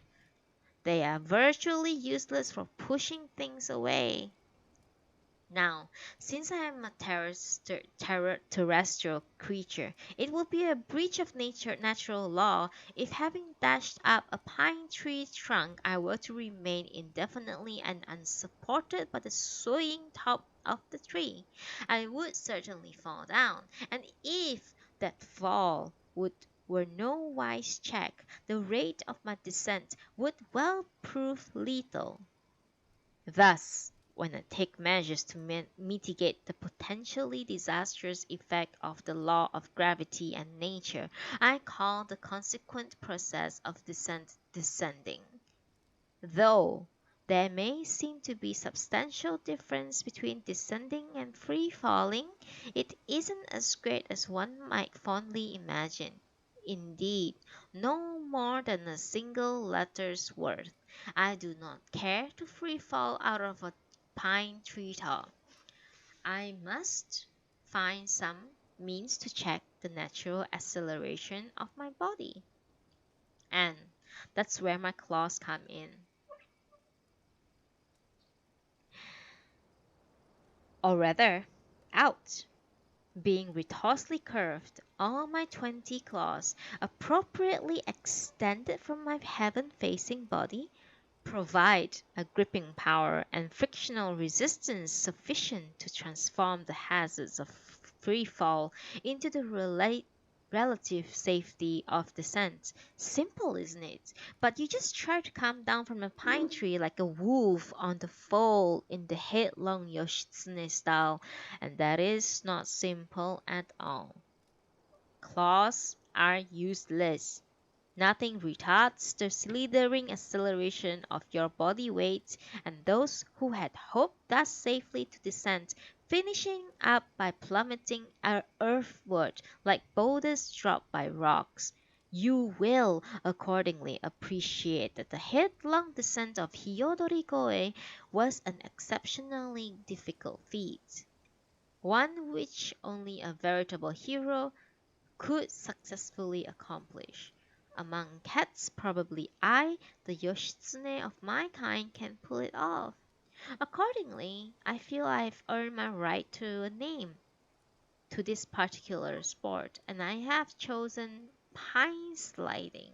They are virtually useless for pushing things away. Now, since I am a terrestrial creature, it would be a breach of natural law if, having dashed up a pine tree trunk, I were to remain indefinitely and unsupported by the swaying top of the tree. I would certainly fall down, and if that fall were no wise check, the rate of my descent would well prove lethal. Thus, when I take measures to mitigate the potentially disastrous effect of the law of gravity and nature, I call the consequent process of descent descending. Though there may seem to be substantial difference between descending and free falling, it isn't as great as one might fondly imagine. Indeed, no more than a single letter's worth. I do not care to free fall out of a pine tree top. I must find some means to check the natural acceleration of my body. And that's where my claws come in. Or rather, out. Being retorsedly curved, all my 20 claws, appropriately extended from my heaven-facing body, provide a gripping power and frictional resistance sufficient to transform the hazards of free fall into the relative safety of descent. Simple, isn't it? But you just try to come down from a pine tree like a wolf on the foal in the headlong Yoshitsune style, and that is not simple at all. Claws are useless. Nothing retards the slithering acceleration of your body weight, and those who had hoped thus safely to descend, finishing up by plummeting earthward like boulders dropped by rocks. You will accordingly appreciate that the headlong descent of Hyodori was an exceptionally difficult feat, one which only a veritable hero could successfully accomplish. Among cats, probably I, the Yoshitsune of my kind, can pull it off. Accordingly, I feel I've earned my right to a name to this particular sport, and I have chosen pine sliding.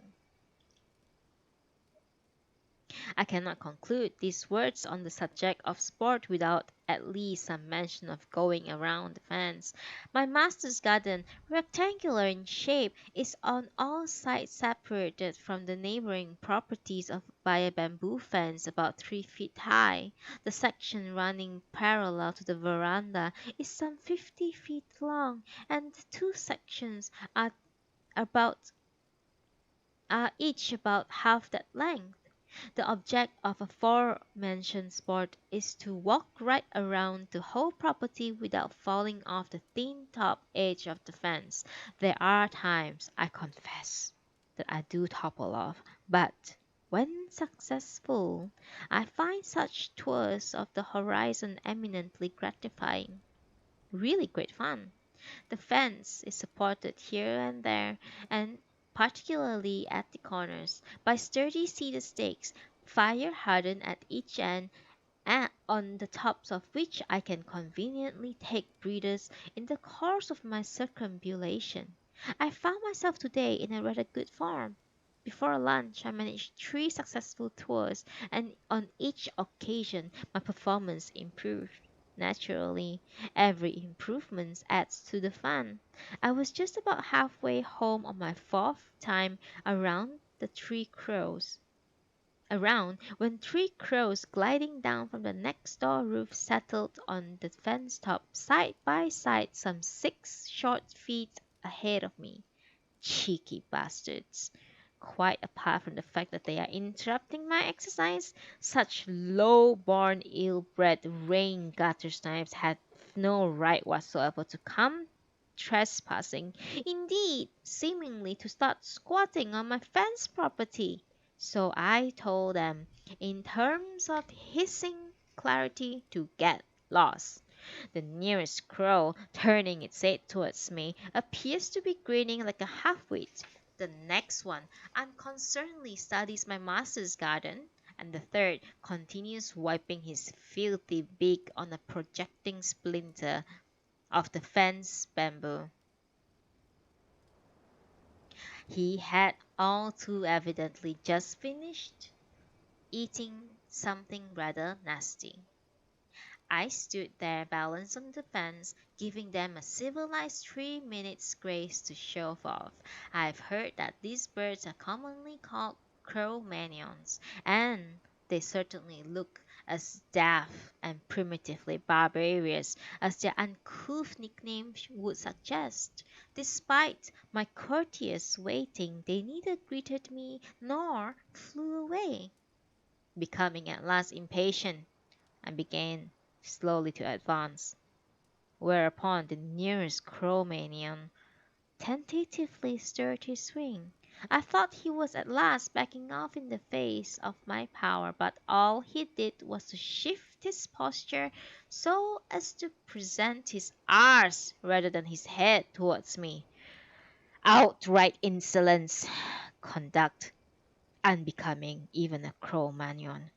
I cannot conclude these words on the subject of sport without at least some mention of going around the fence. My master's garden, rectangular in shape, is on all sides separated from the neighboring properties by a bamboo fence about 3 feet high. The section running parallel to the veranda is some 50 feet long, and the two sections about are each about half that length. The object of aforementioned sport is to walk right around the whole property without falling off the thin top edge of the fence. There are times, I confess, that I do topple off, but when successful, I find such tours of the horizon eminently gratifying. Really great fun. The fence is supported here and there, and particularly at the corners, by sturdy cedar stakes, fire hardened at each end, and on the tops of which I can conveniently take breathers in the course of my circumambulation. I found myself today in a rather good form. Before lunch I managed 3 successful tours, and on each occasion my performance improved. Naturally, every improvement adds to the fun. I was just about halfway home on my fourth time around when 3 crows gliding down from the next door roof settled on the fence top side by side some 6 short feet ahead of me. Cheeky bastards! Quite apart from the fact that they are interrupting my exercise, such low-born, ill-bred rain gutter snipes had no right whatsoever to come trespassing, indeed, seemingly to start squatting on my fence property. So I told them, in terms of hissing clarity, to get lost. The nearest crow, turning its head towards me, appears to be grinning like a half-wit. The next one unconcernedly studies my master's garden, and the third continues wiping his filthy beak on a projecting splinter of the fence bamboo. He had all too evidently just finished eating something rather nasty. I stood there balanced on the fence, giving them a civilized 3 minutes grace to shove off. I've heard that these birds are commonly called Cro-Magnons, and they certainly look as daft and primitively barbarous as their uncouth nickname would suggest. Despite my courteous waiting, they neither greeted me nor flew away. Becoming at last impatient, I began slowly to advance, whereupon the nearest Cro-Magnon tentatively stirred his wing. I thought he was at last backing off in the face of my power, but all he did was to shift his posture so as to present his arse rather than his head towards me. Outright insolence, conduct unbecoming even a Cro-Magnon.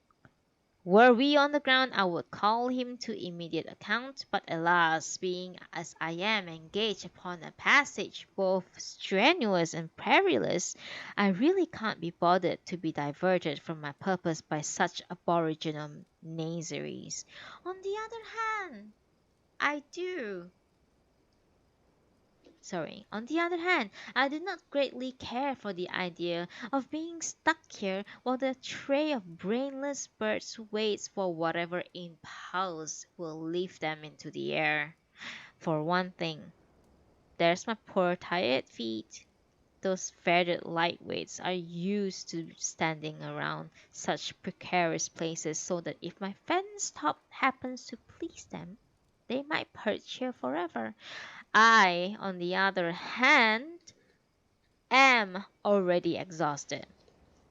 Were we on the ground, I would call him to immediate account, but alas, being as I am engaged upon a passage both strenuous and perilous, I really can't be bothered to be diverted from my purpose by such aboriginal niaiseries. On the other hand, I do on the other hand, I do not greatly care for the idea of being stuck here while the tray of brainless birds waits for whatever impulse will lift them into the air. For one thing, there's my poor tired feet. Those feathered lightweights are used to standing around such precarious places so that if my fence top happens to please them, they might perch here forever. I, on the other hand, am already exhausted.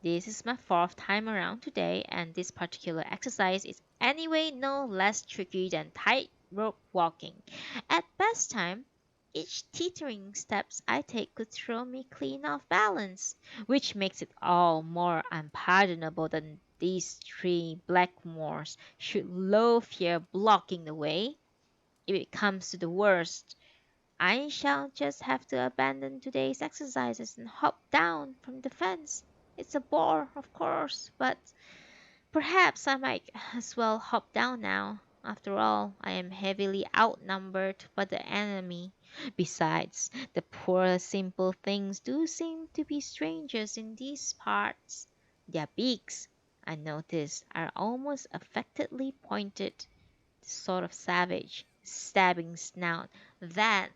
This is my fourth time around today, and this particular exercise is anyway no less tricky than tightrope walking. At best time, Each teetering steps I take could throw me clean off balance, which makes it all more unpardonable that these three blackmores should loaf here blocking the way. If it comes to the worst, I shall just have to abandon today's exercises and hop down from the fence. It's a bore, of course, but perhaps I might as well hop down now. After all, I am heavily outnumbered by the enemy. Besides, the poor simple things do seem to be strangers in these parts. Their beaks, I notice, are almost affectedly pointed, the sort of savage, stabbing snout that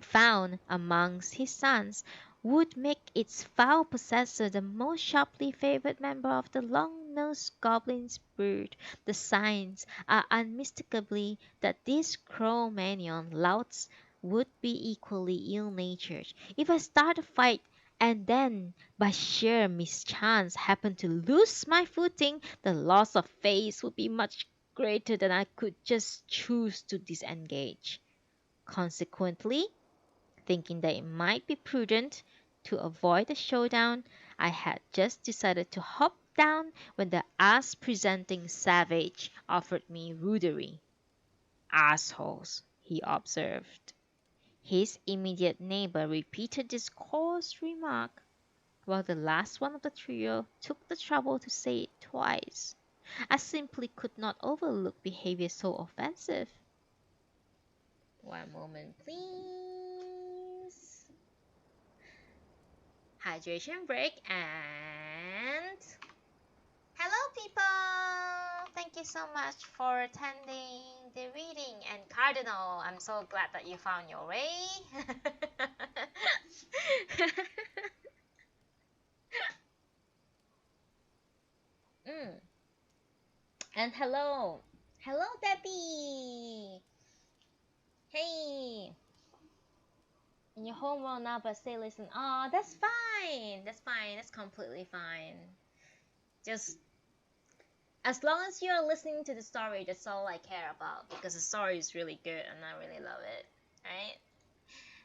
found amongst his sons would make its foul possessor the most sharply favored member of the long-nosed goblin's brood. The signs are unmistakably that these Cro-Magnon louts would be equally ill-natured. If I start a fight and then by sheer mischance happen to lose my footing, the loss of face would be much greater than I could just choose to disengage. Consequently, thinking that it might be prudent to avoid a showdown, I had just decided to hop down when the ass presenting savage offered me rudery. Assholes, he observed. His immediate neighbor repeated this coarse remark, while the last one of the trio took the trouble to say it twice. I simply could not overlook behavior so offensive. One moment, please. Hydration break and hello people, thank you so much for attending the reading. And Cardinal, I'm so glad that you found your way. mm. And hello Debbie. Hey, in your home world now but still listen. Oh, that's fine, that's completely fine. Just as long as you're listening to the story, that's all I care about, because the story is really good and I really love it. Right?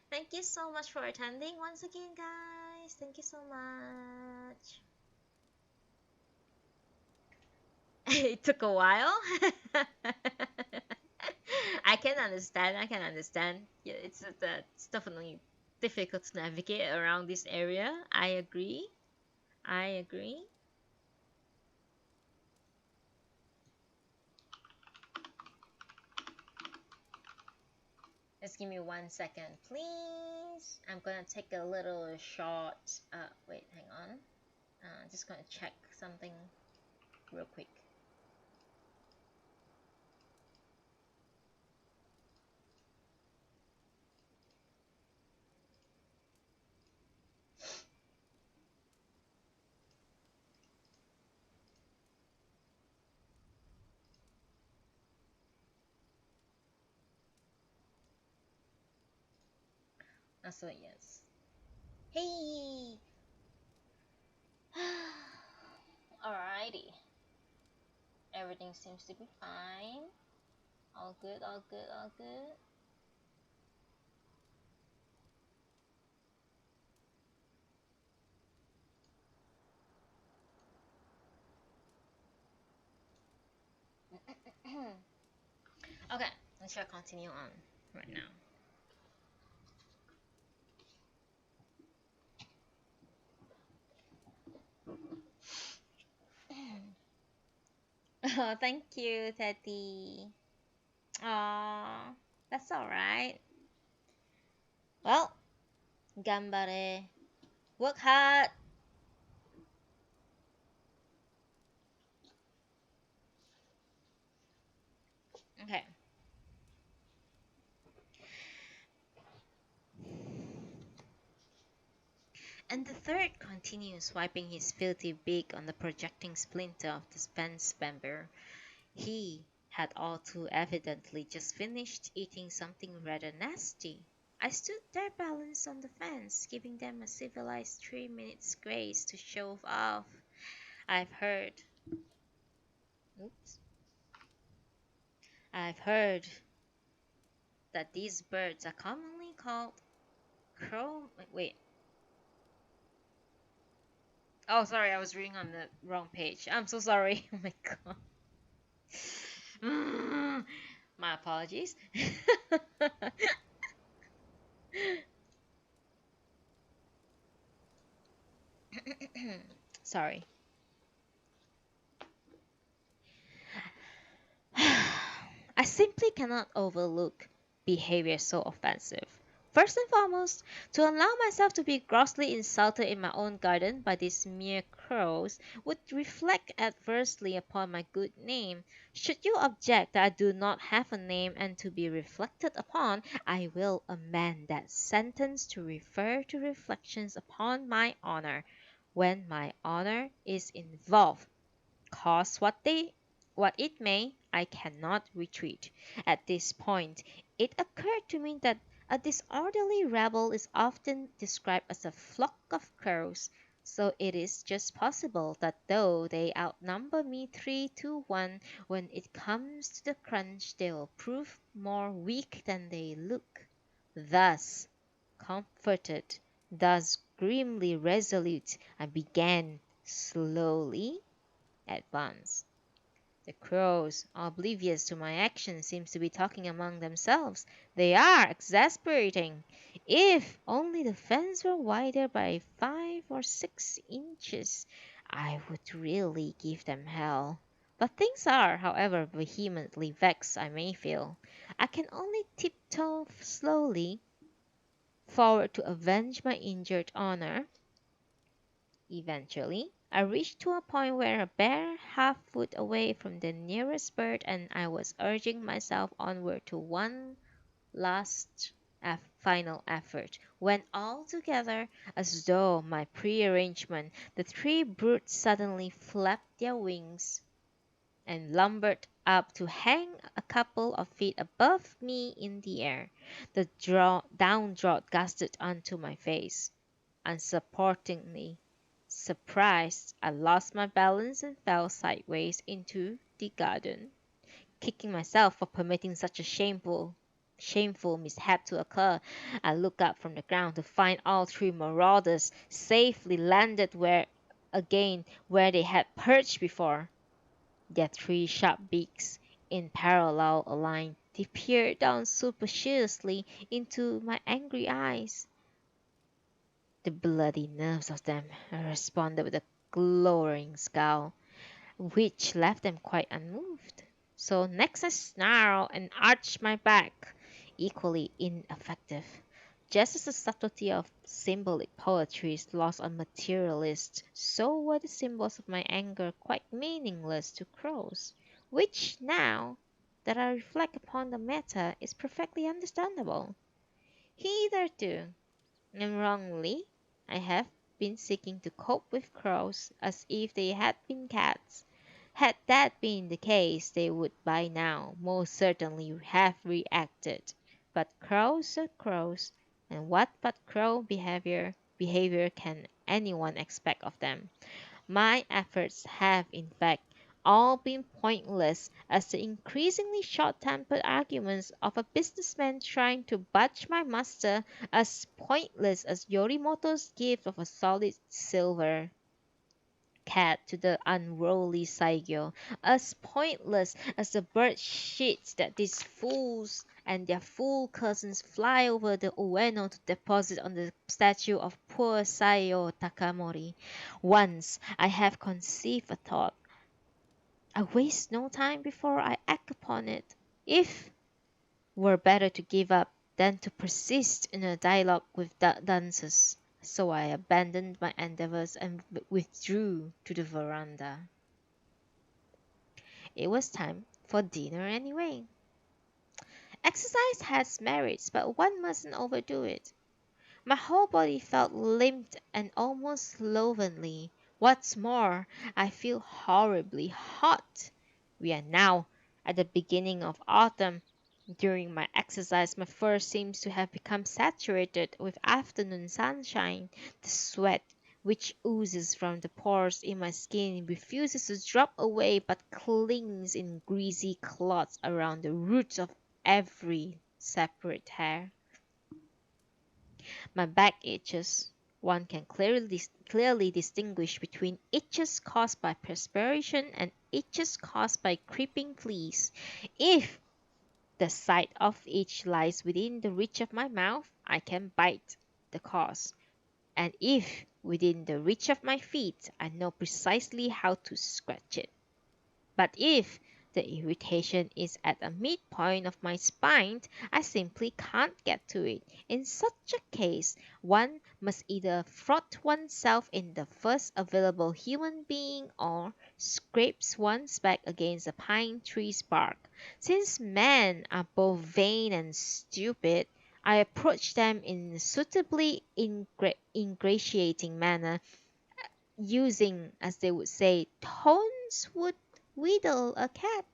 Thank you so much for attending once again, guys. Thank you so much. It took a while. I can understand. Yeah, it's definitely difficult to navigate around this area. I agree. I agree. Just give me 1 second, please. I'm gonna take a little short. Wait, hang on. Just gonna check something real quick. So yes. Hey. Alrighty. Everything seems to be fine. All good, all good, all good. Okay, let's shall continue on right now. Oh, thank you, Teddy. Aw, that's alright. Well, gambare. Work hard. Okay. And the third continued swiping his filthy beak on the projecting splinter of the fence member. He had all too evidently just finished eating something rather nasty. I stood there balanced on the fence, giving them a civilized 3 minutes grace to shove off. I've heard. Oops. I've heard that these birds are commonly called crow. Wait. Oh, sorry, I was reading on the wrong page. I'm so sorry. Oh my god. My apologies. Sorry. I simply cannot overlook behavior so offensive. First and foremost, to allow myself to be grossly insulted in my own garden by these mere crows would reflect adversely upon my good name. Should you object that I do not have a name and to be reflected upon, I will amend that sentence to refer to reflections upon my honor. When my honor is involved, cost what it may, I cannot retreat. At this point, it occurred to me that a disorderly rabble is often described as a flock of crows, so it is just possible that though they outnumber me 3 to 1, when it comes to the crunch they will prove more weak than they look. Thus comforted, thus grimly resolute, I began slowly advance. The crows, oblivious to my action, seem to be talking among themselves. They are exasperating. If only the fence were wider by 5 or 6 inches, I would really give them hell. But things are, however vehemently vexed I may feel, I can only tiptoe slowly forward to avenge my injured honor. Eventually, I reached to a point where a bare half foot away from the nearest bird and I was urging myself onward to one last final effort, when altogether, as though by prearrangement, the three brutes suddenly flapped their wings and lumbered up to hang a couple of feet above me in the air. The down draught gusted onto my face. Unsupportingly surprised, I lost my balance and fell sideways into the garden, kicking myself for permitting such a shameful mishap to occur. I looked up from the ground to find all three marauders safely landed where they had perched before. Their three sharp beaks, in parallel line, they peered down superciliously into my angry eyes. The bloody nerves of them, I responded with a glowering scowl, which left them quite unmoved. So next I snarled and arched my back, equally ineffective. Just as the subtlety of symbolic poetry is lost on materialists, so were the symbols of my anger quite meaningless to crows, which now that I reflect upon the matter is perfectly understandable. Hitherto, and wrongly, I have been seeking to cope with crows as if they had been cats. Had that been the case, they would by now most certainly have reacted. But crows are crows, and what but crow behavior can anyone expect of them? My efforts have, in fact, all been pointless, as the increasingly short-tempered arguments of a businessman trying to budge my master, as pointless as Yorimoto's gift of a solid silver cat to the unruly Saigyo, as pointless as the bird shits that these fools and their fool cousins fly over the Ueno to deposit on the statue of poor Sayo Takamori. Once I have conceived a thought, I waste no time before I act upon it. If were better to give up than to persist in a dialogue with dunces. So I abandoned my endeavors and withdrew to the veranda. It was time for dinner anyway. Exercise has merits, but one mustn't overdo it. My whole body felt limp and almost slovenly. What's more, I feel horribly hot. We are now at the beginning of autumn. During my exercise, my fur seems to have become saturated with afternoon sunshine. The sweat which oozes from the pores in my skin refuses to drop away but clings in greasy clots around the roots of every separate hair. My back itches. One can clearly distinguish between itches caused by perspiration and itches caused by creeping fleas. If the site of itch lies within the reach of my mouth, I can bite the cause. And if within the reach of my feet, I know precisely how to scratch it. But if the irritation is at a midpoint of my spine, I simply can't get to it. In such a case, one must either throw oneself in the first available human being or scrapes one's back against a pine tree's bark. Since men are both vain and stupid, I approach them in a suitably ingratiating manner, using, as they would say, tones would wheedle a cat.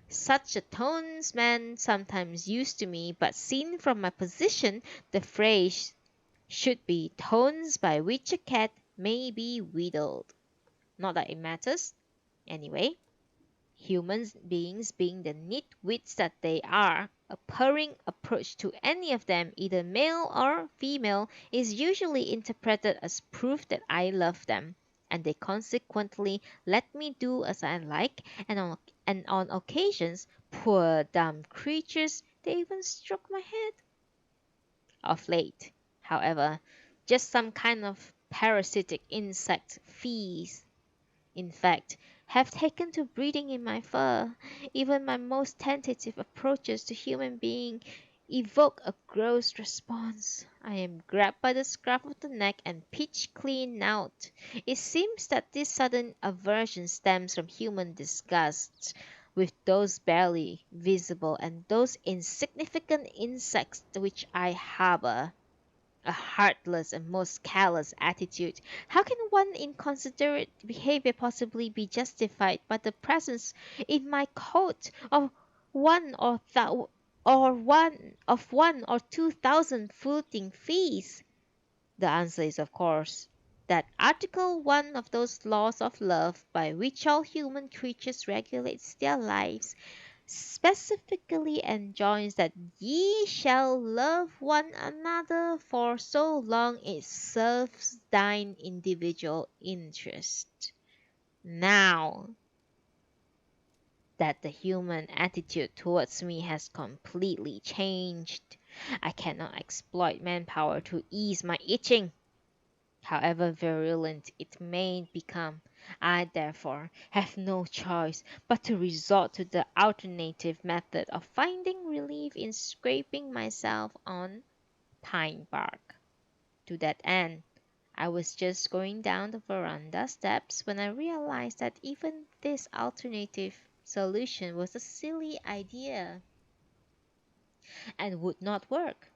Such a tones men sometimes use to me, but seen from my position, the phrase should be tones by which a cat may be wheedled. Not that it matters. Anyway, human beings being the nitwits that they are, a purring approach to any of them, either male or female, is usually interpreted as proof that I love them, and they consequently let me do as I like, and on occasions, poor dumb creatures, they even stroke my head. Of late, however, just some kind of parasitic insect fees, in fact, have taken to breeding in my fur. Even my most tentative approaches to human being evoke a gross response. I am grabbed by the scruff of the neck and pitched clean out. It seems that this sudden aversion stems from human disgust with those barely visible and those insignificant insects which I harbor. A heartless and most callous attitude. How can one inconsiderate behavior possibly be justified by the presence in my coat of one or 2,000 footing fees? The answer is, of course, that Article 1 of those laws of love by which all human creatures regulate their lives specifically enjoins that ye shall love one another for so long it serves thine individual interest. Now that the human attitude towards me has completely changed, I cannot exploit manpower to ease my itching, however virulent it may become. I therefore have no choice but to resort to the alternative method of finding relief in scraping myself on pine bark. To that end, I was just going down the veranda steps when I realized that even this alternative solution was a silly idea and would not work.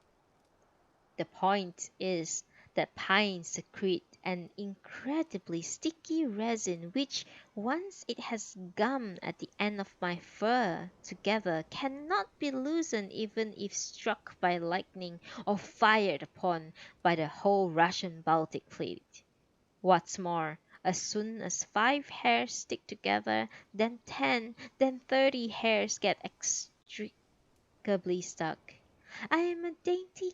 The point is that pines secrete an incredibly sticky resin which, once it has gummed at the end of my fur together, cannot be loosened even if struck by lightning or fired upon by the whole Russian Baltic fleet. What's more, as soon as 5 hairs stick together, then 10, then 30 hairs get inextricably stuck. I am a dainty